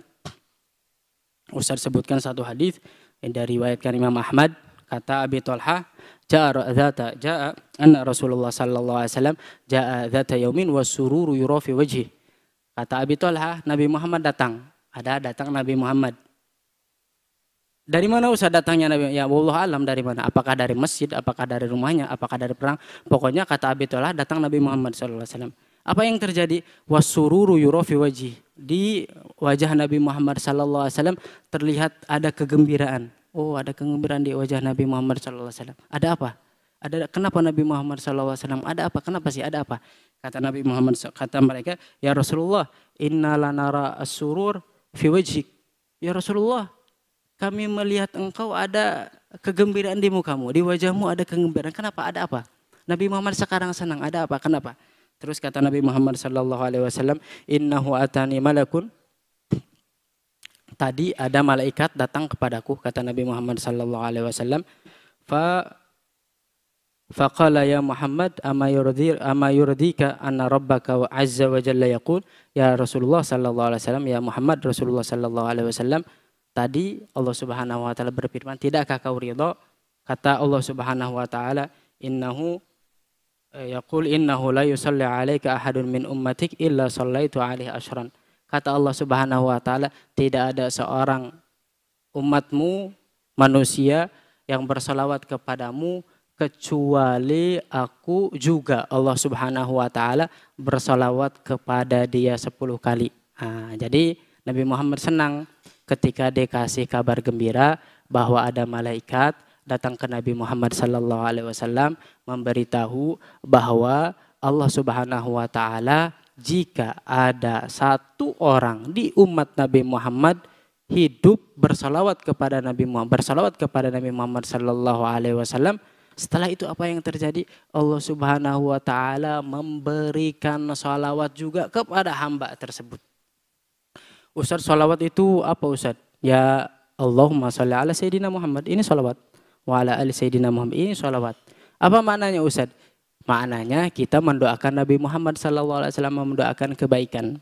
Ustaz sebutkan satu hadis yang diriwayatkan Imam Ahmad, Kata Abi Thalhah, jaa anna Rasulullah sallallahu alaihi wasallam jaa dzata yaumin wasururu yura fi wajhi. Kata Abi Thalhah, Nabi Muhammad datang. Ada datang Nabi Muhammad. Dari mana Ustaz datangnya Nabi? Ya wallahu alam dari mana? Apakah dari masjid, apakah dari rumahnya, apakah dari perang? Pokoknya kata Abi Thalhah datang Nabi Muhammad sallallahu alaihi wasallam. Apa yang terjadi? Wasururu yura fi wajhi. Di wajah Nabi Muhammad sallallahu alaihi wasallam terlihat ada kegembiraan. Oh, ada kegembiraan di wajah Nabi Muhammad SAW. Ada apa? Kenapa Nabi Muhammad SAW? Ada apa? Kenapa sih? Ada apa? Kata Nabi Muhammad, kata mereka, ya Rasulullah, inna lanara as-surur fi wajhik. Ya Rasulullah, kami melihat engkau ada kegembiraan di mukamu, di wajahmu ada kegembiraan. Kenapa? Ada apa? Nabi Muhammad sekarang senang. Ada apa? Kenapa? Terus kata Nabi Muhammad SAW, innahu atani malakun. Tadi ada malaikat datang kepadaku, kata Nabi Muhammad sallallahu alaihi wasallam. Faqala ya Muhammad ama yurdika anna rabbaka wa azza wa jalla yaqul, ya Rasulullah sallallahu alaihi wasallam, ya Muhammad, Rasulullah sallallahu alaihi wasallam, tadi Allah Subhanahu wa taala berfirman, tidakkah kau ridha? Kata Allah Subhanahu wa taala, innahu yaqul innahu la yusalli alaika ahadun min ummatik illa sallaitu alaihi asyran. Kata Allah Subhanahu wa taala, tidak ada seorang umatmu manusia yang bersalawat kepadamu kecuali aku juga, Allah Subhanahu wa taala, bersalawat kepada dia 10 kali. Nah, jadi Nabi Muhammad senang ketika dikasih kabar gembira bahwa ada malaikat datang ke Nabi Muhammad sallallahu alaihi wasallam memberitahu bahwa Allah Subhanahu wa taala, jika ada satu orang di umat Nabi Muhammad hidup bersalawat kepada Nabi Muhammad sallallahu alaihi wasallam, setelah itu apa yang terjadi? Allah Subhanahu wa taala memberikan salawat juga kepada hamba tersebut. Ustaz, salawat itu apa Ustaz? Ya Allahumma sholli ala sayyidina Muhammad, ini salawat. Wa ala ali sayyidina Muhammad, ini salawat. Apa maknanya Ustaz? Maknanya kita mendoakan Nabi Muhammad SAW, mendoakan kebaikan.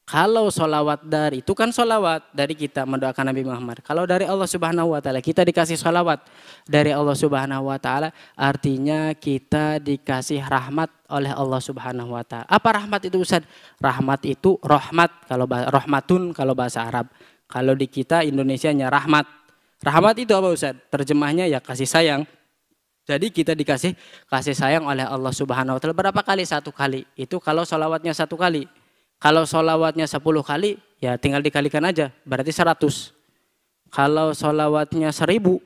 Kalau solawat dari, itu kan solawat dari kita mendoakan Nabi Muhammad. Kalau dari Allah Subhanahu wa taala kita dikasih solawat dari Allah Subhanahu wa taala, artinya kita dikasih rahmat oleh Allah Subhanahu wa taala. Apa rahmat itu Ustaz? Rahmat itu rahmat, kalau rahmatun kalau bahasa Arab. Kalau di kita Indonesianya rahmat. Rahmat itu apa Ustaz? Terjemahnya ya kasih sayang. Jadi kita dikasih kasih sayang oleh Allah Subhanahu wa taala. Berapa kali? 1 kali. Itu kalau sholawatnya 1 kali. Kalau sholawatnya 10 kali, ya tinggal dikalikan aja. Berarti 100. Kalau sholawatnya 1000,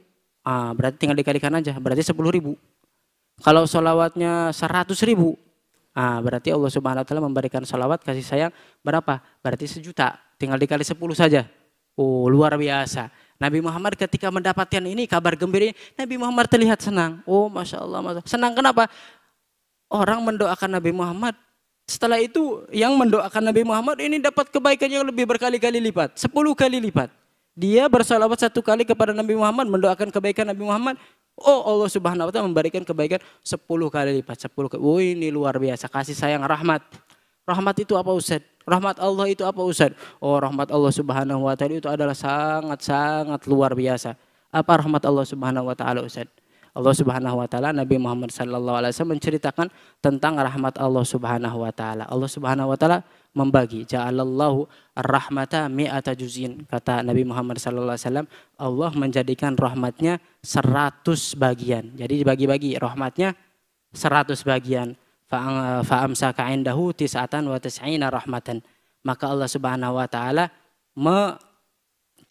berarti tinggal dikalikan aja. Berarti 10.000. Kalau sholawatnya 100.000, berarti Allah Subhanahu wa taala memberikan sholawat kasih sayang berapa? Berarti 1.000.000. Tinggal dikali 10 saja. Oh, luar biasa. Nabi Muhammad ketika mendapatkan ini, kabar gembira, Nabi Muhammad terlihat senang. Oh, Masya Allah, Masya Allah. Senang kenapa? Orang mendoakan Nabi Muhammad. Setelah itu yang mendoakan Nabi Muhammad ini dapat kebaikan yang lebih berkali-kali lipat. 10 kali lipat. Dia bersalawat 1 kali kepada Nabi Muhammad, mendoakan kebaikan Nabi Muhammad. Oh, Allah Subhanahu wa taala memberikan kebaikan 10 kali lipat. 10 kali. Oh, ini luar biasa. Kasih sayang, rahmat. Rahmat itu apa Ustaz? Rahmat Allah itu apa Ustaz? Oh, rahmat Allah Subhanahu wa taala itu adalah sangat-sangat luar biasa. Apa rahmat Allah Subhanahu wa taala Ustaz? Allah Subhanahu wa taala, Nabi Muhammad sallallahu alaihi wasallam menceritakan tentang rahmat Allah Subhanahu wa taala. Allah Subhanahu wa taala membagi, ja'alallahu ar-rahmata mi'ata juz'in. Kata Nabi Muhammad sallallahu alaihi wasallam, Allah menjadikan rahmatnya 100 bagian. Jadi dibagi-bagi rahmatnya 100 bagian. Fa'amsaka indahu tis'atan wa tis'ina rahmatan. Maka Allah Subhanahu wa taala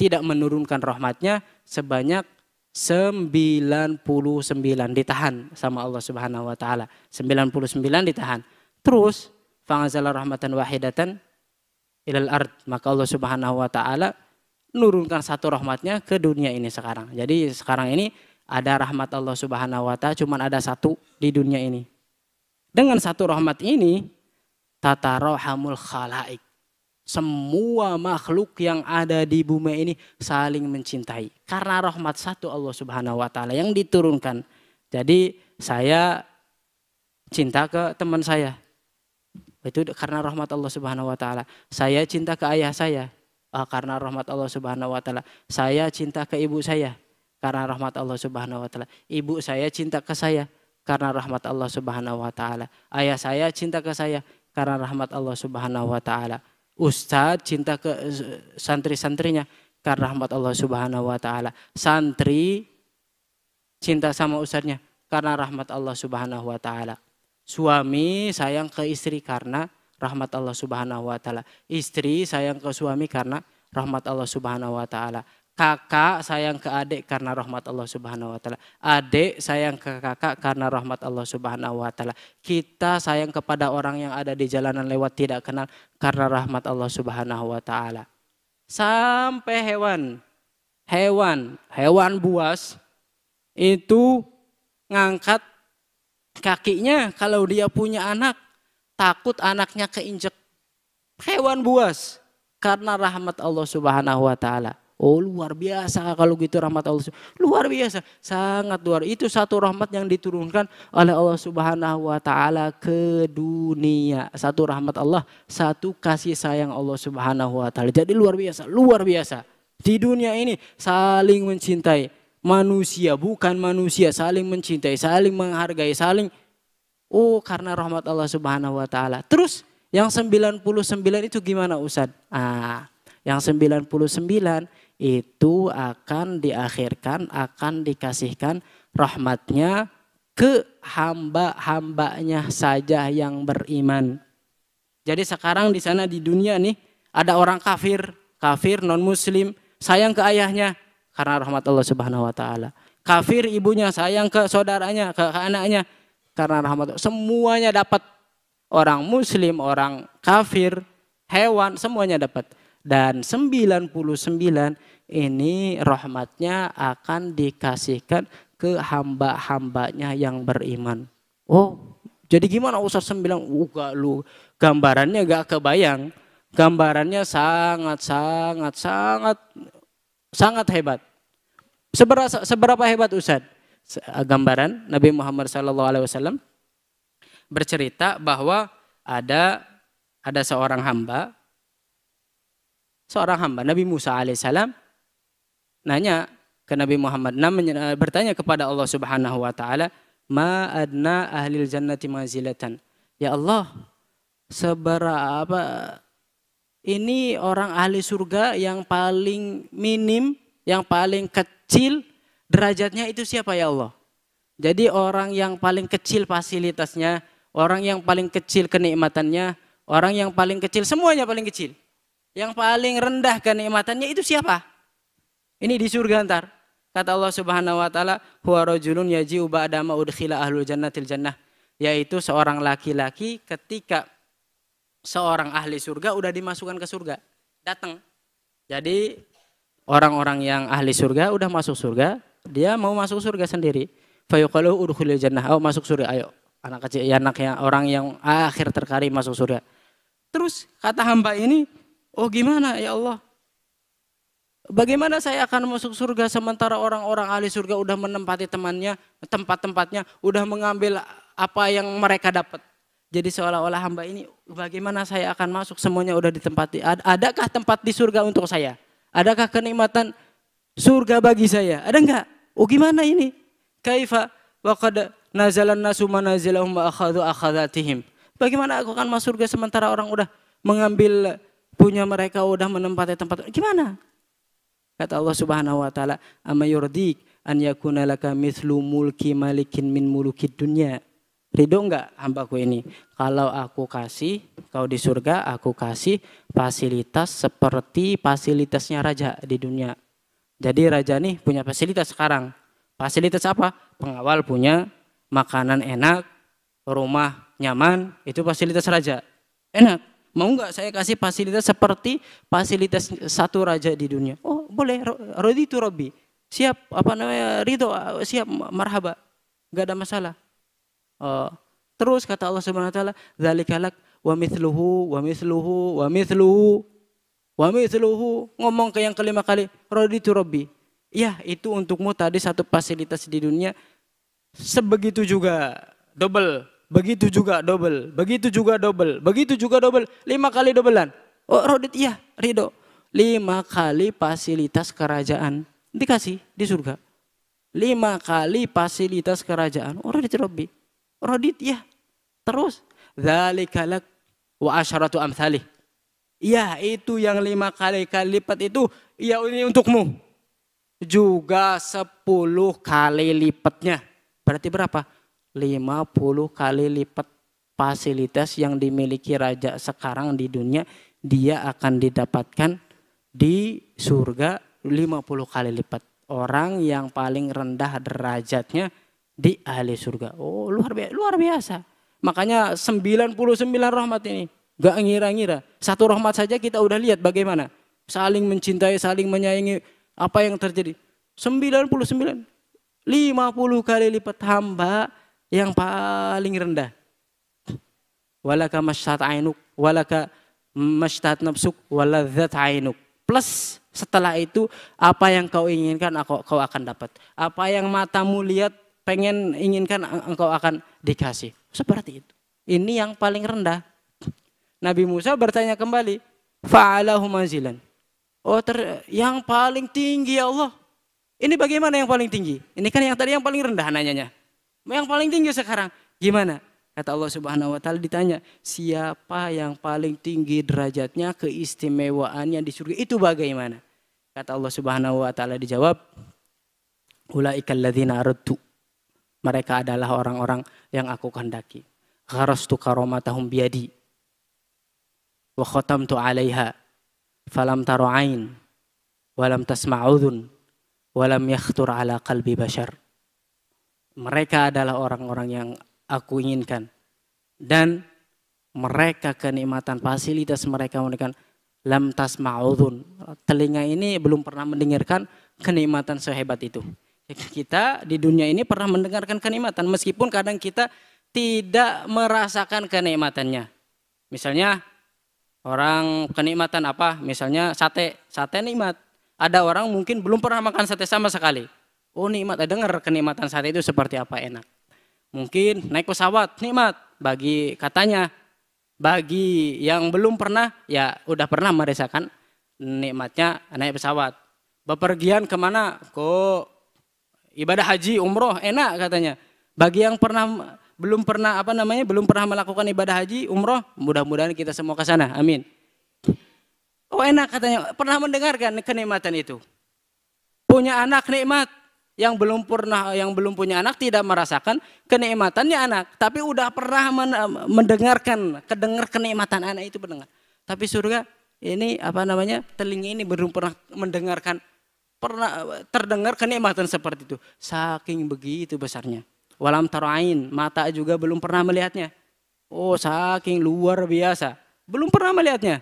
tidak menurunkan rahmatnya sebanyak 99, ditahan sama Allah Subhanahu wa taala. 99 ditahan. Terus fa'anzala rahmatan wahidatan ilal ard. Maka Allah Subhanahu wa taala nurunkan 1 rahmatnya ke dunia ini sekarang. Jadi sekarang ini ada rahmat Allah Subhanahu wa taala cuman ada 1 di dunia ini. Dengan 1 rahmat ini, tatarahamul khalaik. Semua makhluk yang ada di bumi ini saling mencintai. Karena rahmat 1 Allah Subhanahu wa taala yang diturunkan. Jadi saya cinta ke teman saya. Itu karena rahmat Allah Subhanahu wa taala. Saya cinta ke ayah saya. Karena rahmat Allah Subhanahu wa taala. Saya cinta ke ibu saya. karena rahmat Allah Subhanahu wa taala. Ibu saya cinta ke saya karena rahmat Allah Subhanahu wa taala. Ayah saya cinta ke saya karena rahmat Allah Subhanahu wa taala. Ustadz cinta ke santri-santrinya karena rahmat Allah Subhanahu wa taala. Santri cinta sama ustadznya karena rahmat Allah Subhanahu wa taala. Suami sayang ke istri karena rahmat Allah Subhanahu wa taala. Istri sayang ke suami karena rahmat Allah Subhanahu wa taala. Kakak sayang ke adik karena rahmat Allah Subhanahu wa taala. Adik sayang ke kakak karena rahmat Allah Subhanahu wa taala. Kita sayang kepada orang yang ada di jalanan lewat tidak kenal karena rahmat Allah Subhanahu wa taala. Sampai hewan buas itu ngangkat kakinya kalau dia punya anak, takut anaknya keinjek. Hewan buas karena rahmat Allah Subhanahu wa taala. Oh, luar biasa kalau gitu rahmat Allah. Luar biasa, sangat luar. Itu satu rahmat yang diturunkan oleh Allah Subhanahu wa taala ke dunia. Satu rahmat Allah, satu kasih sayang Allah Subhanahu wa taala. Jadi luar biasa, luar biasa. Di dunia ini saling mencintai. Manusia bukan manusia, saling mencintai, saling menghargai, saling karena rahmat Allah Subhanahu wa taala. Terus yang 99 itu gimana Ustaz? Yang 99 itu akan diakhirkan, akan dikasihkan rahmatnya ke hamba-hambanya saja yang beriman. Jadi sekarang di sana di dunia nih ada orang kafir non muslim sayang ke ayahnya karena rahmat Allah Subhanahu wa taala. Kafir ibunya sayang ke saudaranya, ke anaknya karena rahmat Allah. Semuanya dapat. Orang muslim, orang kafir, hewan semuanya dapat. Dan 99 ini rahmatnya akan dikasihkan ke hamba-hambanya yang beriman. Oh, jadi gimana Ustaz 9? Lu gambarannya gak kebayang. Gambarannya sangat hebat. Seberapa hebat Ustaz? Gambaran Nabi Muhammad SAW bercerita bahwa ada seorang hamba Nabi Musa alaihissalam nanya ke Nabi Muhammad, bertanya kepada Allah Subhanahu wa taala, ma adna ahlil jannati manzilatan. Ya Allah, seberapa ini orang ahli surga yang paling minim, yang paling kecil derajatnya itu siapa ya Allah? Jadi orang yang paling kecil fasilitasnya, orang yang paling kecil kenikmatannya, orang yang paling kecil semuanya paling kecil. Yang paling rendah kenikmatannya itu siapa? Ini di surga ntar. Kata Allah Subhanahu wa taala, huwa rajulun yaji'u ba'da ma udkhila ahlul jannatil jannah. Yaitu seorang laki-laki ketika seorang ahli surga udah dimasukkan ke surga, datang. Jadi orang-orang yang ahli surga udah masuk surga, dia mau masuk surga sendiri. Fayuqalu udkhulil jannah. Oh, masuk surga, ayo. Anak kecil, anaknya orang yang akhir terkari masuk surga. Terus kata hamba ini, oh gimana ya Allah? Bagaimana saya akan masuk surga sementara orang-orang ahli surga udah menempati tempat-tempatnya, udah mengambil apa yang mereka dapat. Jadi seolah-olah hamba ini, bagaimana saya akan masuk, semuanya udah ditempati. Adakah tempat di surga untuk saya? Adakah kenikmatan surga bagi saya? Ada enggak? Oh gimana ini? Kaifa wa qad nazalan nasu manazilahum wa akhadhu akhadhatihim. Bagaimana aku akan masuk surga sementara orang udah mengambil punya mereka, udah menempati tempat. Gimana? Kata Allah Subhanahu wa taala, "Ama yurdik an yakuna laka mithlu mulki malikin min mulukid dunya." Ridho enggak hambaku ini? Kalau aku kasih, kau di surga, aku kasih fasilitas seperti fasilitasnya raja di dunia. Jadi raja nih punya fasilitas sekarang. Fasilitas apa? Pengawal punya, makanan enak, rumah nyaman, itu fasilitas raja. Enak. Mau nggak saya kasih fasilitas seperti fasilitas satu raja di dunia? Oh boleh, raditu Rabbi. Siap, ridho, siap, marhaba. Nggak ada masalah. Terus kata Allah Subhanahu wa taala, dzalikalak wa mithluhu wa mithluhu wa mithluhu wa mithluhu. Ngomong ke yang kelima kali, raditu Rabbi. Ya, itu untukmu tadi satu fasilitas di dunia. Sebegitu juga double, begitu juga double, begitu juga double, begitu juga double, 5 kali dobelan. Oh, rodit, iya, ridho. 5 kali fasilitas kerajaan dikasih di surga. 5 kali fasilitas kerajaan. Radit Rabbi. Radit ya. Terus. Dzalika lak wa asyaratu amsalih. Ya itu yang 5 kali lipat itu. Ya ini untukmu. Juga 10 kali lipatnya. Berarti berapa? 50 kali lipat fasilitas yang dimiliki raja sekarang di dunia. Dia akan didapatkan di surga 50 kali lipat. Orang yang paling rendah derajatnya di ahli surga. Oh luar biasa. Makanya 99 rahmat ini. Gak ngira-ngira. Satu rahmat saja kita udah lihat bagaimana. Saling mencintai, saling menyayangi. Apa yang terjadi. 99. 50 kali lipat hamba yang paling rendah. Walaka masytat ainuk. Walaka masytat nafsuk. Waladzat ainuk. Plus setelah itu apa yang kau inginkan kau akan dapat. Apa yang matamu lihat pengen inginkan engkau akan dikasih. Seperti itu. Ini yang paling rendah. Nabi Musa bertanya kembali. Fa'alahu manzilan. Oh yang paling tinggi ya Allah. Ini bagaimana yang paling tinggi? Ini kan yang tadi yang paling rendah nanyanya. Yang paling tinggi sekarang gimana? Kata Allah Subhanahu wa taala ditanya, siapa yang paling tinggi derajatnya, keistimewaannya di surga itu bagaimana? Kata Allah Subhanahu wa taala dijawab, ulaikal ladzina aradtu. Mereka adalah orang-orang yang aku kehendaki. Gharastu karamatahum biyadi. Wa khatamtu 'alaiha falam tara 'ain wa lam tasma' udhun wa lam yakhtur 'ala qalbi bashar. Mereka adalah orang-orang yang aku inginkan. Dan mereka kenikmatan fasilitas mereka memberikan lam tasma'udhun. Telinga ini belum pernah mendengarkan kenikmatan sehebat itu. Kita di dunia ini pernah mendengarkan kenikmatan meskipun kadang kita tidak merasakan kenikmatannya. Misalnya orang kenikmatan apa? Misalnya sate nikmat. Ada orang mungkin belum pernah makan sate sama sekali. Oh nikmat, dengar kenikmatan sate itu seperti apa, enak. Mungkin naik pesawat nikmat bagi katanya. Bagi yang belum pernah ya udah pernah merasakan nikmatnya naik pesawat. Bepergian kemana? Ke ibadah haji, umroh enak katanya. Bagi yang belum pernah melakukan ibadah haji, umroh, mudah-mudahan kita semua ke sana. Amin. Oh enak katanya, pernah mendengarkan kenikmatan itu. Punya anak nikmat. Yang belum punya anak tidak merasakan kenikmatannya anak, tapi udah pernah kedengar kenikmatan anak itu pendengar. Tapi surga ini telinga ini belum pernah mendengarkan, terdengar kenikmatan seperti itu. Saking begitu besarnya. Walam tarain, mata juga belum pernah melihatnya. Oh saking luar biasa, belum pernah melihatnya.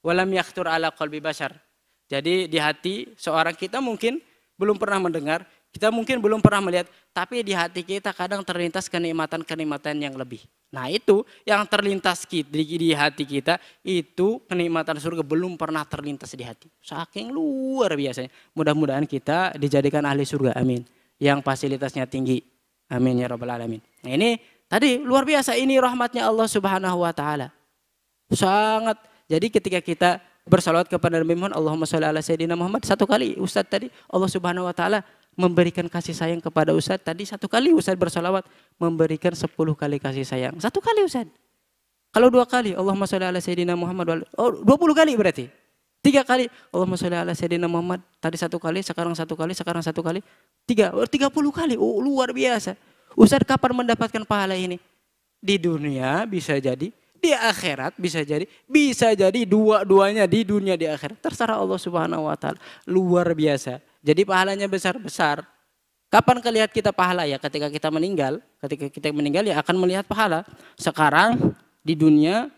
Walam yakhtur ala qalbi bashar. Jadi di hati seorang kita mungkin belum pernah mendengar, kita mungkin belum pernah melihat, tapi di hati kita kadang terlintas kenikmatan-kenikmatan yang lebih. Nah itu yang terlintas di hati kita, itu kenikmatan surga belum pernah terlintas di hati. Saking luar biasanya. Mudah-mudahan kita dijadikan ahli surga, amin. Yang fasilitasnya tinggi, amin ya rabbal alamin. Nah ini tadi luar biasa, ini rahmatnya Allah Subhanahu wa taala. Sangat, jadi ketika kita bersalawat kepada Nabi Muhammad, Allahumma sholli ala sayyidina Muhammad, satu kali Ustaz tadi Allah Subhanahu wa taala memberikan kasih sayang kepada Ustaz tadi, satu kali Ustaz bersalawat memberikan 10 kali kasih sayang. Satu kali Ustaz. Kalau 2 kali Allahumma sholli ala sayyidina Muhammad, 20 kali berarti. 3 kali Allahumma sholli ala sayyidina Muhammad, tadi 1 kali, sekarang 1 kali, sekarang 1 kali. 30 kali. Oh luar biasa. Ustaz kapan mendapatkan pahala ini? Di dunia bisa jadi, di akhirat bisa jadi dua-duanya, di dunia di akhirat. Terserah Allah Subhanahu wa taala. Luar biasa. Jadi pahalanya besar-besar. Kapan kelihat kita pahala ya? Ketika kita meninggal ya akan melihat pahala. Sekarang di dunia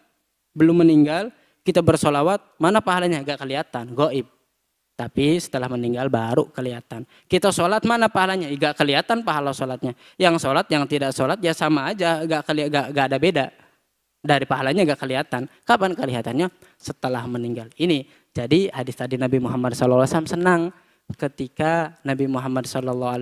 belum meninggal, kita bersolawat, mana pahalanya? Gak kelihatan, gaib. Tapi setelah meninggal baru kelihatan. Kita sholat, mana pahalanya? Gak kelihatan pahala sholatnya. Yang sholat, yang tidak sholat ya sama aja, gak ada beda. Dari pahalanya gak kelihatan. Kapan kelihatannya? Setelah meninggal. Ini jadi hadis tadi Nabi Muhammad SAW senang ketika Nabi Muhammad SAW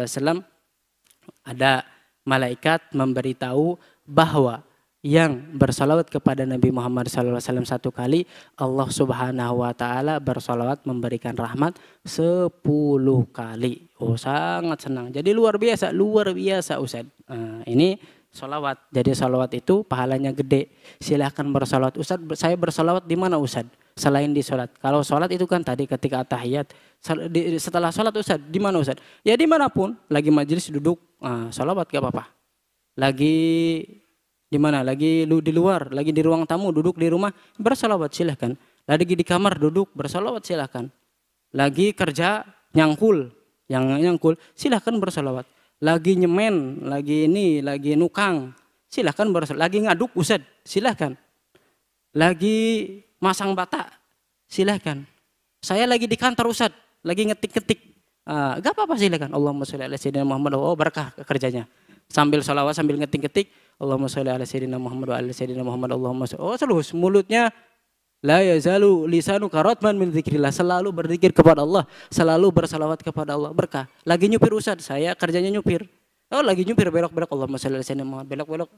ada malaikat memberitahu bahwa yang bersalawat kepada Nabi Muhammad SAW satu kali, Allah Subhanahu wa Ta'ala bersalawat memberikan rahmat 10 kali. Oh, sangat senang. Jadi luar biasa Ustaz. Nah, ini salawat. Jadi salawat itu pahalanya gede. Silahkan bersalawat. Ustaz, saya bersalawat di mana Ustaz? Selain di sholat. Kalau sholat itu kan tadi ketika tahiyat. Setelah sholat Ustaz, di mana Ustaz? Ya dimanapun. Lagi majelis duduk, salawat gak apa-apa. Lagi di mana? Lagi di luar, lagi di ruang tamu, duduk di rumah, bersalawat silahkan. Lagi di kamar duduk, bersalawat silahkan. Lagi kerja, nyangkul, silahkan bersalawat. Lagi nyemen, lagi nukang, silahkan bersalawat. Lagi ngaduk Ustaz, silahkan. Lagi masang bata, silahkan. Saya lagi di kantor Ustaz, lagi ngetik-ngetik. Gak apa-apa silahkan. Allahumma sholli ala sayyidina Muhammad. Oh, berkah kerjanya. Sambil salawat, sambil ngetik-ngetik. Allahumma sholli ala sayyidina Muhammad wa ala sayyidina Muhammad. Allahumma sholli. Oh, terus mulutnya la yazalu lisanu karatman min dzikrillah, selalu berzikir kepada Allah, selalu bersalawat kepada Allah, berkah. Lagi nyupir Ustaz, saya kerjanya nyupir. Oh, lagi nyupir belok-belok Allahumma sholli ala sayyidina Muhammad, belok-belok.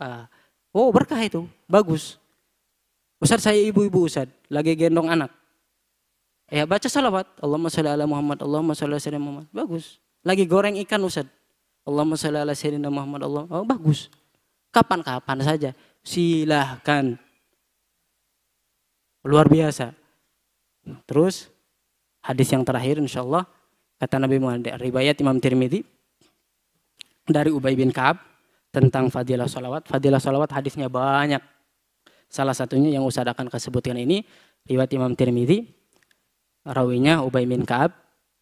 Oh, berkah itu. Bagus. Ustaz, saya ibu-ibu Ustaz, lagi gendong anak. Ya baca salawat, Allahumma sholli ala Muhammad, Allahumma sholli ala sayyidina Muhammad. Bagus. Lagi goreng ikan Ustaz. Allahumma sholli ala sayyidina Muhammad. Allah. Oh, bagus. Kapan-kapan saja. Silahkan. Luar biasa. Terus hadis yang terakhir insyaallah kata Nabi Muhammad, riwayat Imam Tirmidzi dari Ubay bin Ka'ab tentang fadilah salawat. Fadilah salawat hadisnya banyak. Salah satunya yang Ustaz akan kesebutkan ini riwayat Imam Tirmidzi. Rawinya Ubay bin Ka'ab.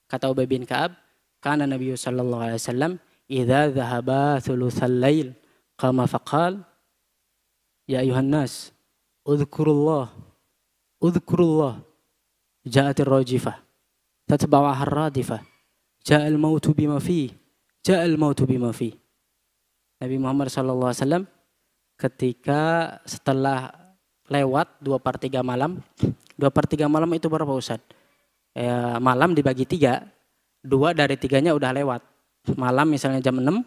Kata Ubay bin Ka'ab, kana Nabi sallallahu alaihi wasallam idza dhahaba thulutsal lail qama faqal ya ayuhan nas udhkurullah ja'atir rajifah tatba'uha ar-radifah ja'al mautu bima fi Nabi Muhammad sallallahu alaihi wasallam ketika setelah lewat 2/3 malam. 2/3 malam itu berapa Ustaz? Malam dibagi 3, 2 dari 3-nya udah lewat. Malam misalnya jam 6,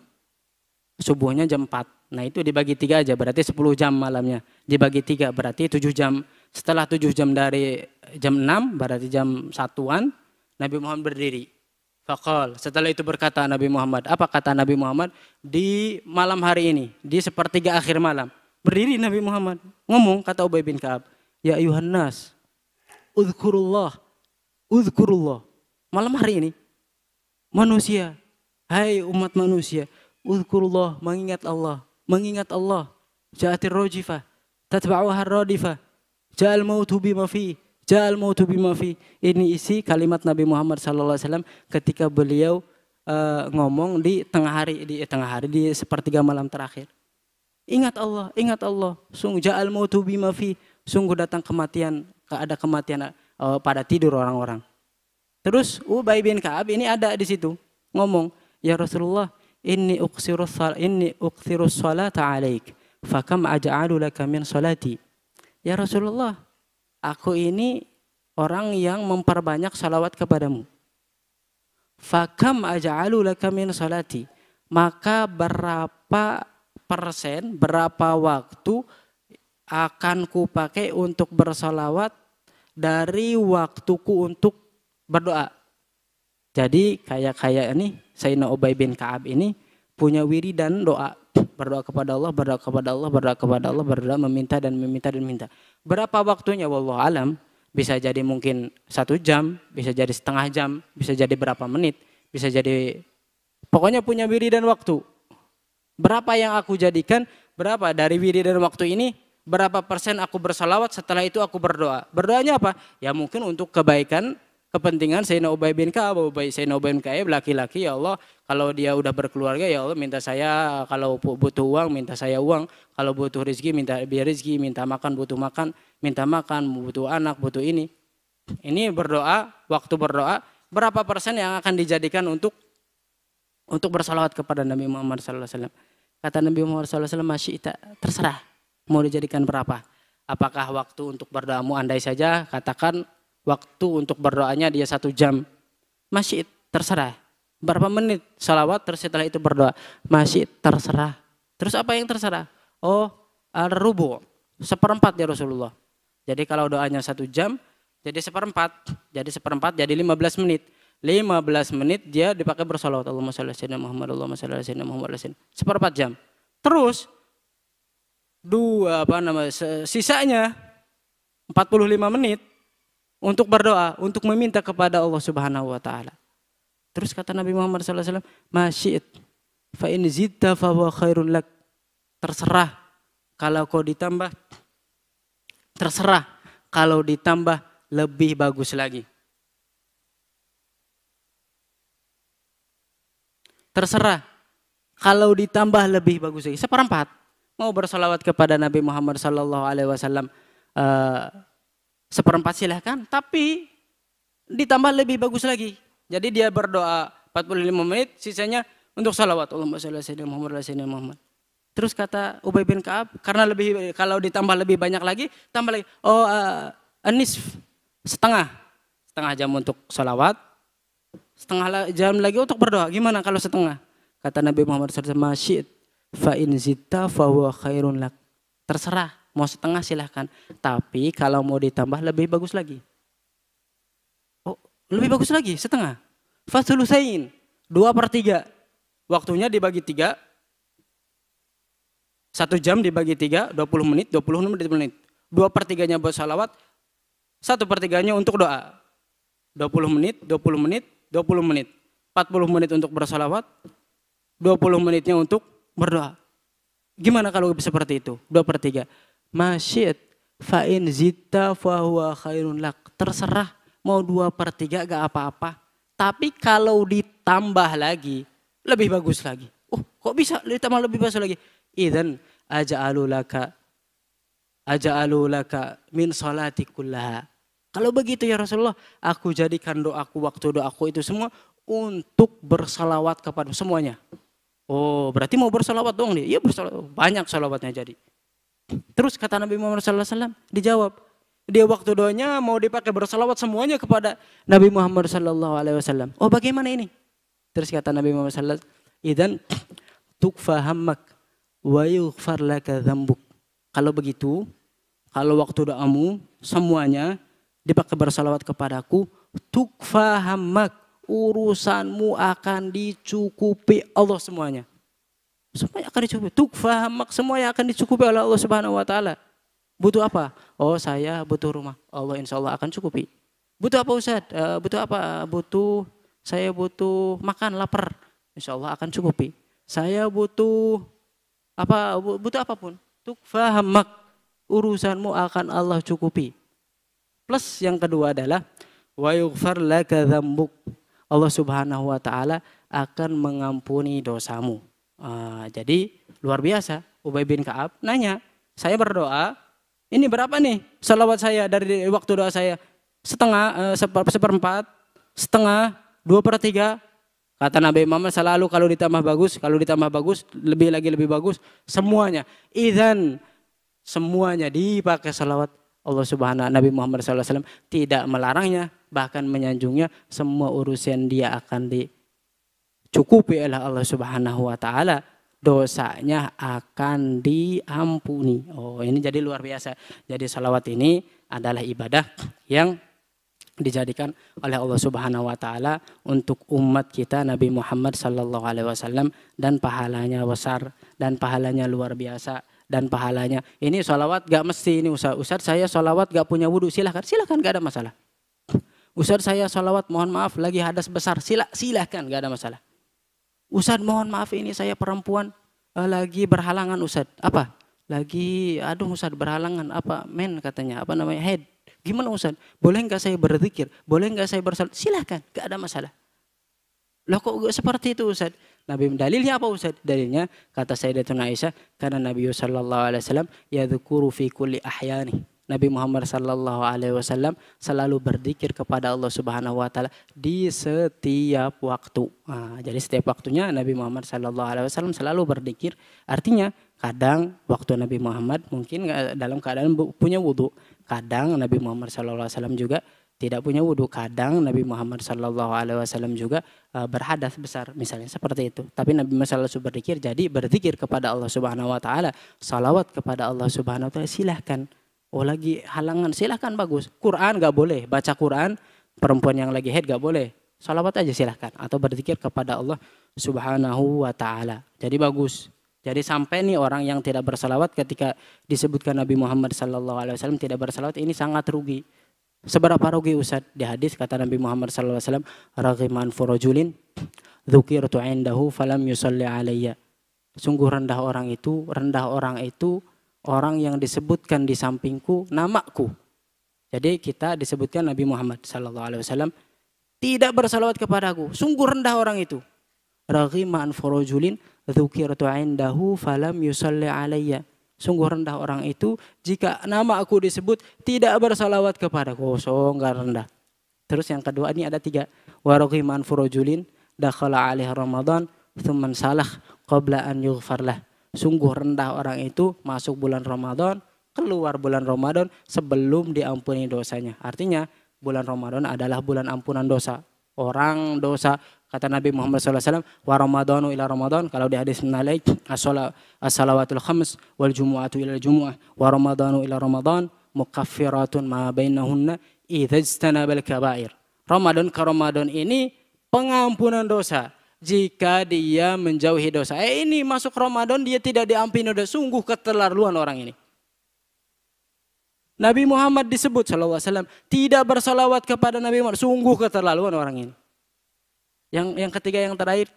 subuhnya jam 4. Nah itu dibagi 3 aja, berarti 10 jam malamnya. Dibagi 3 berarti 7 jam. Setelah 7 jam dari jam 6, berarti jam 1-an, Nabi Muhammad berdiri. Faqal, setelah itu berkata Nabi Muhammad. Apa kata Nabi Muhammad? Di malam hari ini, di sepertiga akhir malam. Berdiri Nabi Muhammad. Ngomong, kata Ubay bin Ka'ab. Ya ayuhan nas, udhkurullah. Malam hari ini, manusia, hai umat manusia, udhkurullah, mengingat Allah. Ja'atir rajifah, tatba'uha ar-radifah, ja'al mautu bima fi. Ini isi kalimat Nabi Muhammad SAW ketika beliau ngomong di tengah hari, di sepertiga malam terakhir. Ingat Allah. Sungguh ja'al mautu bima fi. Sungguh datang kematian, ada kematian pada tidur orang-orang. Terus Ubay bin Ka'ab ini ada di situ ngomong, ya Rasulullah, inni uqsirus salata alaik, fakam aj'alu laka min salati. Ya Rasulullah, aku ini orang yang memperbanyak salawat kepadamu. Fakam aj'alu laka min salati. Maka berapa persen, berapa waktu akan kupakai untuk bersalawat dari waktuku untuk berdoa. Jadi kayak ini Sayyidina Ubay bin Ka'ab ini punya wiridan doa. Berdoa kepada Allah, berdoa meminta. Berapa waktunya wallahu alam? Bisa jadi mungkin 1 jam, bisa jadi setengah jam, bisa jadi berapa menit, bisa jadi pokoknya punya wiridan waktu. Berapa yang aku jadikan, berapa dari wiridan waktu ini, berapa persen aku bersalawat, setelah itu aku berdoa. Berdoanya apa? Ya mungkin untuk kebaikan, kepentingan Sayyidina Ubay bin Ka'ab. Sayyidina Ubay bin Ka'ab laki-laki, ya Allah, kalau dia udah berkeluarga, ya Allah minta saya, kalau butuh uang minta saya uang, kalau butuh rezeki minta biar rezeki, minta makan butuh makan, butuh anak, butuh ini. Ini berdoa, waktu berdoa, berapa persen yang akan dijadikan untuk bersalawat kepada Nabi Muhammad SAW. Kata Nabi Muhammad SAW, masyita, terserah mau dijadikan berapa. Apakah waktu untuk berdoamu, andai saja katakan waktu untuk berdoanya dia 1 jam. Masih terserah. Berapa menit salawat terus setelah itu berdoa. Masih terserah. Terus apa yang terserah? Oh, ar-rubu', seperempat ya Rasulullah. Jadi kalau doanya 1 jam, jadi seperempat. Jadi seperempat jadi 15 menit. 15 menit dia dipakai bersalawat. Allahumma shalli ala sayyidina Muhammad, Allahumma shalli ala sayyidina Muhammad. Seperempat jam. Terus sisanya 45 menit untuk berdoa, untuk meminta kepada Allah Subhanahu wa taala. Terus kata Nabi Muhammad sallallahu alaihi wasallam, "Masyi'it fa in zidta fa huwa khairun lak." Terserah kalau kau ditambah, terserah kalau ditambah lebih bagus lagi. Terserah kalau ditambah lebih bagus lagi. Seperempat. Mau bersalawat kepada Nabi Muhammad sallallahu alaihi wasallam seperempat silahkan, tapi ditambah lebih bagus lagi. Jadi dia berdoa 45 menit, sisanya untuk salawat. Allahumma shalli ala sayyidina Muhammad wa ala sayyidina Muhammad. Terus kata Ubay bin Ka'ab, karena kalau ditambah lebih banyak lagi, tambah lagi. Anisf, setengah jam untuk salawat, setengah jam lagi untuk berdoa. Gimana kalau setengah? Kata Nabi Muhammad sallallahu alaihi wasallam, fa in zitta fa huwa khairun lak. Terserah, mau setengah silahkan. Tapi kalau mau ditambah lebih bagus lagi. Oh, lebih bagus lagi, setengah. Fasulusain, 2/3. Waktunya dibagi 3. 1 jam dibagi 3, 20 menit, 20 menit. 2/3-nya buat salawat, 1/3-nya untuk doa. 20 menit, 20 menit, 20 menit. 40 menit untuk bersalawat, 20 menitnya untuk berdoa. Gimana kalau seperti itu? 2/3. Masyi'it fa in zitta fa huwa khairun lak. Terserah mau 2/3 gak apa-apa. Tapi kalau ditambah lagi lebih bagus lagi. Oh, kok bisa ditambah lebih bagus lagi? Idzan aja'alu laka min salati kullaha. Kalau begitu ya Rasulullah, aku jadikan doaku, waktu doaku itu semua untuk bersalawat kepada semuanya. Oh, berarti mau bersalawat dong nih? Iya bersalawat, banyak salawatnya jadi. Terus kata Nabi Muhammad SAW dijawab, dia waktu doanya mau dipakai bersalawat semuanya kepada Nabi Muhammad SAW. Oh, bagaimana ini? Terus kata Nabi Muhammad SAW, idzan tukfa hammak wa yughfar laka dzambuk. Kalau begitu, kalau waktu doamu semuanya dipakai bersalawat kepadaku, tukfa hammak, urusanmu akan dicukupi Allah semuanya. Semuanya akan dicukupi. Tukfa hammak, semuanya akan dicukupi oleh Allah Subhanahu wa taala. Butuh apa? Oh, saya butuh rumah. Allah insya Allah akan cukupi. Butuh apa Ustaz? Butuh apa? Saya butuh makan, lapar. Insya Allah akan cukupi. Saya butuh apa? Butuh apapun. Tukfa hammak, urusanmu akan Allah cukupi. Plus yang kedua adalah wa yughfar laka dzambuk. Allah Subhanahu wa taala akan mengampuni dosamu. Jadi luar biasa. Ubay bin Ka'ab nanya, saya berdoa, ini berapa nih salawat saya dari waktu doa saya? Setengah, seperempat, setengah, 2/3. Kata Nabi Muhammad selalu kalau ditambah bagus, lebih bagus, semuanya. Idzan, semuanya dipakai salawat. Allah Subhanahu Nabi Muhammad SAW tidak melarangnya, bahkan menyanjungnya. Semua urusan dia akan dicukupi oleh Allah Subhanahu wa taala, dosanya akan diampuni. Oh, ini jadi luar biasa. Jadi salawat ini adalah ibadah yang dijadikan oleh Allah Subhanahu wa taala untuk umat kita Nabi Muhammad sallallahu alaihi wasallam, dan pahalanya besar dan pahalanya luar biasa. Dan pahalanya ini sholawat gak mesti ini Ustaz saya sholawat gak punya wudhu, silahkan gak ada masalah. Ustaz saya sholawat mohon maaf lagi hadas besar, silahkan gak ada masalah. Ustaz mohon maaf ini saya perempuan lagi berhalangan Ustaz, apa? Lagi Ustaz berhalangan apa? Katanya apa namanya head. Gimana Ustaz? Boleh gak saya berzikir? Boleh gak saya bersalat? Silahkan gak ada masalah. Loh kok seperti itu Ustaz? Dalilnya apa Ustaz? Dalilnya kata Sayyidatuna Aisyah, karena Nabi sallallahu alaihi wasallam yadzkuru fi kulli ahyani. Nabi Muhammad sallallahu alaihi wasallam selalu berzikir kepada Allah Subhanahu wa taala di setiap waktu. Jadi setiap waktunya Nabi Muhammad sallallahu alaihi wasallam selalu berzikir. Artinya kadang waktu Nabi Muhammad mungkin dalam keadaan punya wudu. Kadang Nabi Muhammad sallallahu alaihi wasallam juga tidak punya wudhu. Kadang Nabi Muhammad SAW juga berhadas besar misalnya seperti itu. Tapi Nabi Muhammad SAW berzikir, jadi berzikir kepada Allah Subhanahu Wa Taala, salawat kepada Allah Subhanahu Wa Taala, silahkan. Oh lagi halangan, silahkan, bagus. Quran gak boleh, baca Quran perempuan yang lagi haid gak boleh. Salawat aja silahkan, atau berzikir kepada Allah Subhanahu Wa Taala. Jadi bagus. Jadi sampai nih orang yang tidak bersalawat ketika disebutkan Nabi Muhammad SAW tidak bersalawat, ini sangat rugi. Seberapa rugi Ustaz? Di hadis kata Nabi Muhammad SAW, "Raghiman furujulin dzukirtu indahu falam yusalli alayya." Sungguh rendah orang itu orang yang disebutkan di sampingku namaku. Jadi kita disebutkan Nabi Muhammad SAW tidak bersalawat kepadaku. Sungguh rendah orang itu. Raghiman furujulin dzukirtu indahu falam yusalli alayya. Sungguh rendah orang itu jika nama aku disebut tidak bersalawat kepadaku. Nggak rendah. Terus yang kedua ini ada 3. Waraghiman furujulin dakhala alaih Ramadan thumman salah qabla an yughfarlah. Sungguh rendah orang itu masuk bulan Ramadan, keluar bulan Ramadan sebelum diampuni dosanya. Artinya bulan Ramadan adalah bulan ampunan dosa. Orang dosa, kata Nabi Muhammad SAW, wa ramadhanu ila Ramadan, kalau di hadis menaik as-salawatul khams wal jumu'atu ila jumu'ah wa ramadhanu ila Ramadan mukaffiratun ma bainahunna idza ijtanabal kaba'ir. Ramadan ke Ramadan ini pengampunan dosa jika dia menjauhi dosa. Ini masuk Ramadan dia tidak diampuni dosa. Sungguh keterlaluan orang ini. Nabi Muhammad disebut SAW tidak bersalawat kepada Nabi Muhammad. Sungguh keterlaluan orang ini. Yang ketiga, yang terakhir,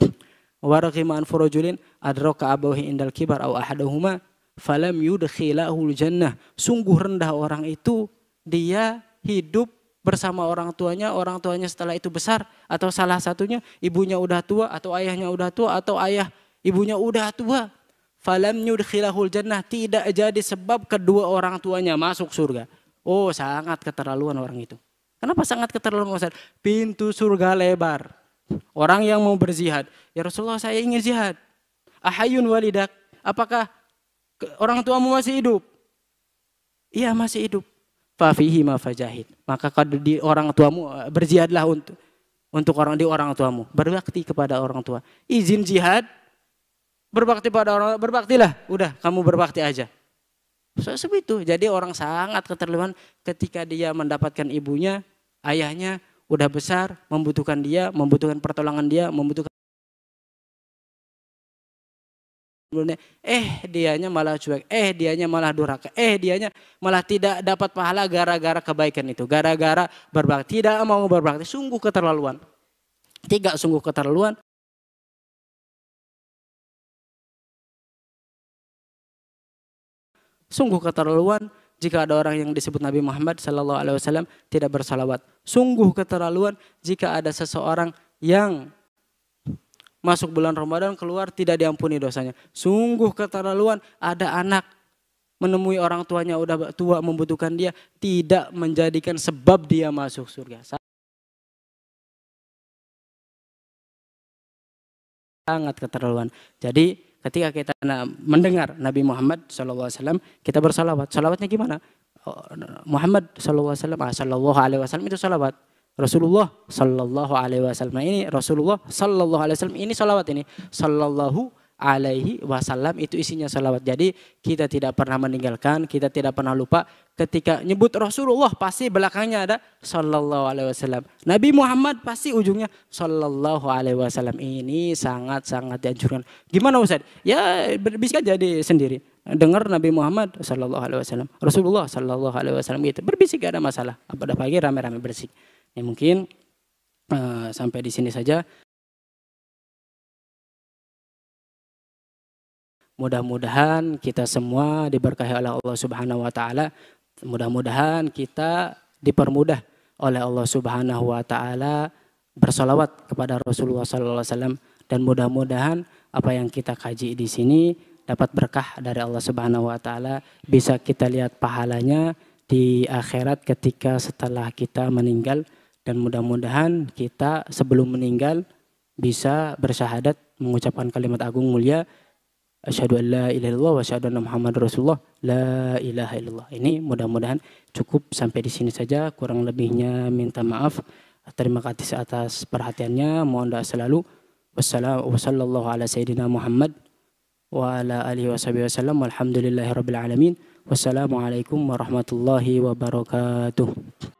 waraghiman furujulin adraka abawahi indal kibar aw ahaduhuma falam yudkhilahul jannah. Sungguh rendah orang itu, dia hidup bersama orang tuanya setelah itu besar, atau salah satunya ibunya udah tua, atau ayahnya udah tua, atau ayah ibunya udah tua. Falam yudkhilahul jannah, tidak jadi sebab kedua orang tuanya masuk surga. Oh, sangat keterlaluan orang itu. Kenapa sangat keterlaluan Ustaz? Pintu surga lebar. Orang yang mau berzihad, ya Rasulullah saya ingin zihad. Ahayun walidak, apakah orang tuamu masih hidup? Iya masih hidup. Fafihi ma fajahid. Maka kalau di orang tuamu berzihadlah untuk orang tuamu. Berbakti kepada orang tua. Izin jihad, berbakti pada orang, berbaktilah. Udah, kamu berbakti aja. Seperti itu. Jadi orang sangat keterlaluan ketika dia mendapatkan ibunya, ayahnya udah besar, membutuhkan dia, membutuhkan pertolongan dia, membutuhkan dianya malah cuek, dianya malah durhaka, dianya malah tidak dapat pahala gara-gara kebaikan itu, gara-gara berbakti, tidak mau berbakti. Sungguh keterlaluan. 3, sungguh keterlaluan. Sungguh keterlaluan jika ada orang yang disebut Nabi Muhammad SAW tidak bersalawat. Sungguh keterlaluan jika ada seseorang yang masuk bulan Ramadan keluar tidak diampuni dosanya. Sungguh keterlaluan ada anak menemui orang tuanya udah tua membutuhkan dia, tidak menjadikan sebab dia masuk surga. Sangat keterlaluan. Jadi ketika kita mendengar Nabi Muhammad SAW, kita bersalawat. Salawatnya gimana? Muhammad SAW, sallallahu alaihi wasallam itu salawat. Rasulullah sallallahu alaihi wasallam. Nah, ini Rasulullah sallallahu alaihi wasallam, ini salawat ini. Sallallahu alaihi wasallam itu isinya salawat. Jadi kita tidak pernah meninggalkan, kita tidak pernah lupa ketika nyebut Rasulullah pasti belakangnya ada sallallahu alaihi wasallam. Nabi Muhammad pasti ujungnya sallallahu alaihi wasallam. Ini sangat-sangat dianjurkan. Gimana Ustaz? Ya bisa jadi sendiri. Dengar Nabi Muhammad sallallahu alaihi wasallam, Rasulullah sallallahu alaihi wasallam gitu. Berbisik gak ada masalah. Pada pagi rame-rame bersik. Ya, mungkin sampai di sini saja. Mudah-mudahan kita semua diberkahi oleh Allah Subhanahu wa taala. Mudah-mudahan kita dipermudah oleh Allah Subhanahu wa taala bersolawat kepada Rasulullah sallallahu alaihi wasallam, dan mudah-mudahan apa yang kita kaji di sini dapat berkah dari Allah Subhanahu wa taala, bisa kita lihat pahalanya di akhirat ketika setelah kita meninggal, dan mudah-mudahan kita sebelum meninggal bisa bersyahadat mengucapkan kalimat agung mulia asyhadu an la ilaha illallah wa asyhadu anna Muhammadar Rasulullah, la ilaha illallah. Ini mudah-mudahan cukup sampai di sini saja. Kurang lebihnya minta maaf. Terima kasih atas perhatiannya. Mohon doa selalu. Wassallallahu ala sayyidina Muhammad wa ala alihi wasallam. Walhamdulillahirabbil alamin. Wassalamualaikum warahmatullahi wabarakatuh.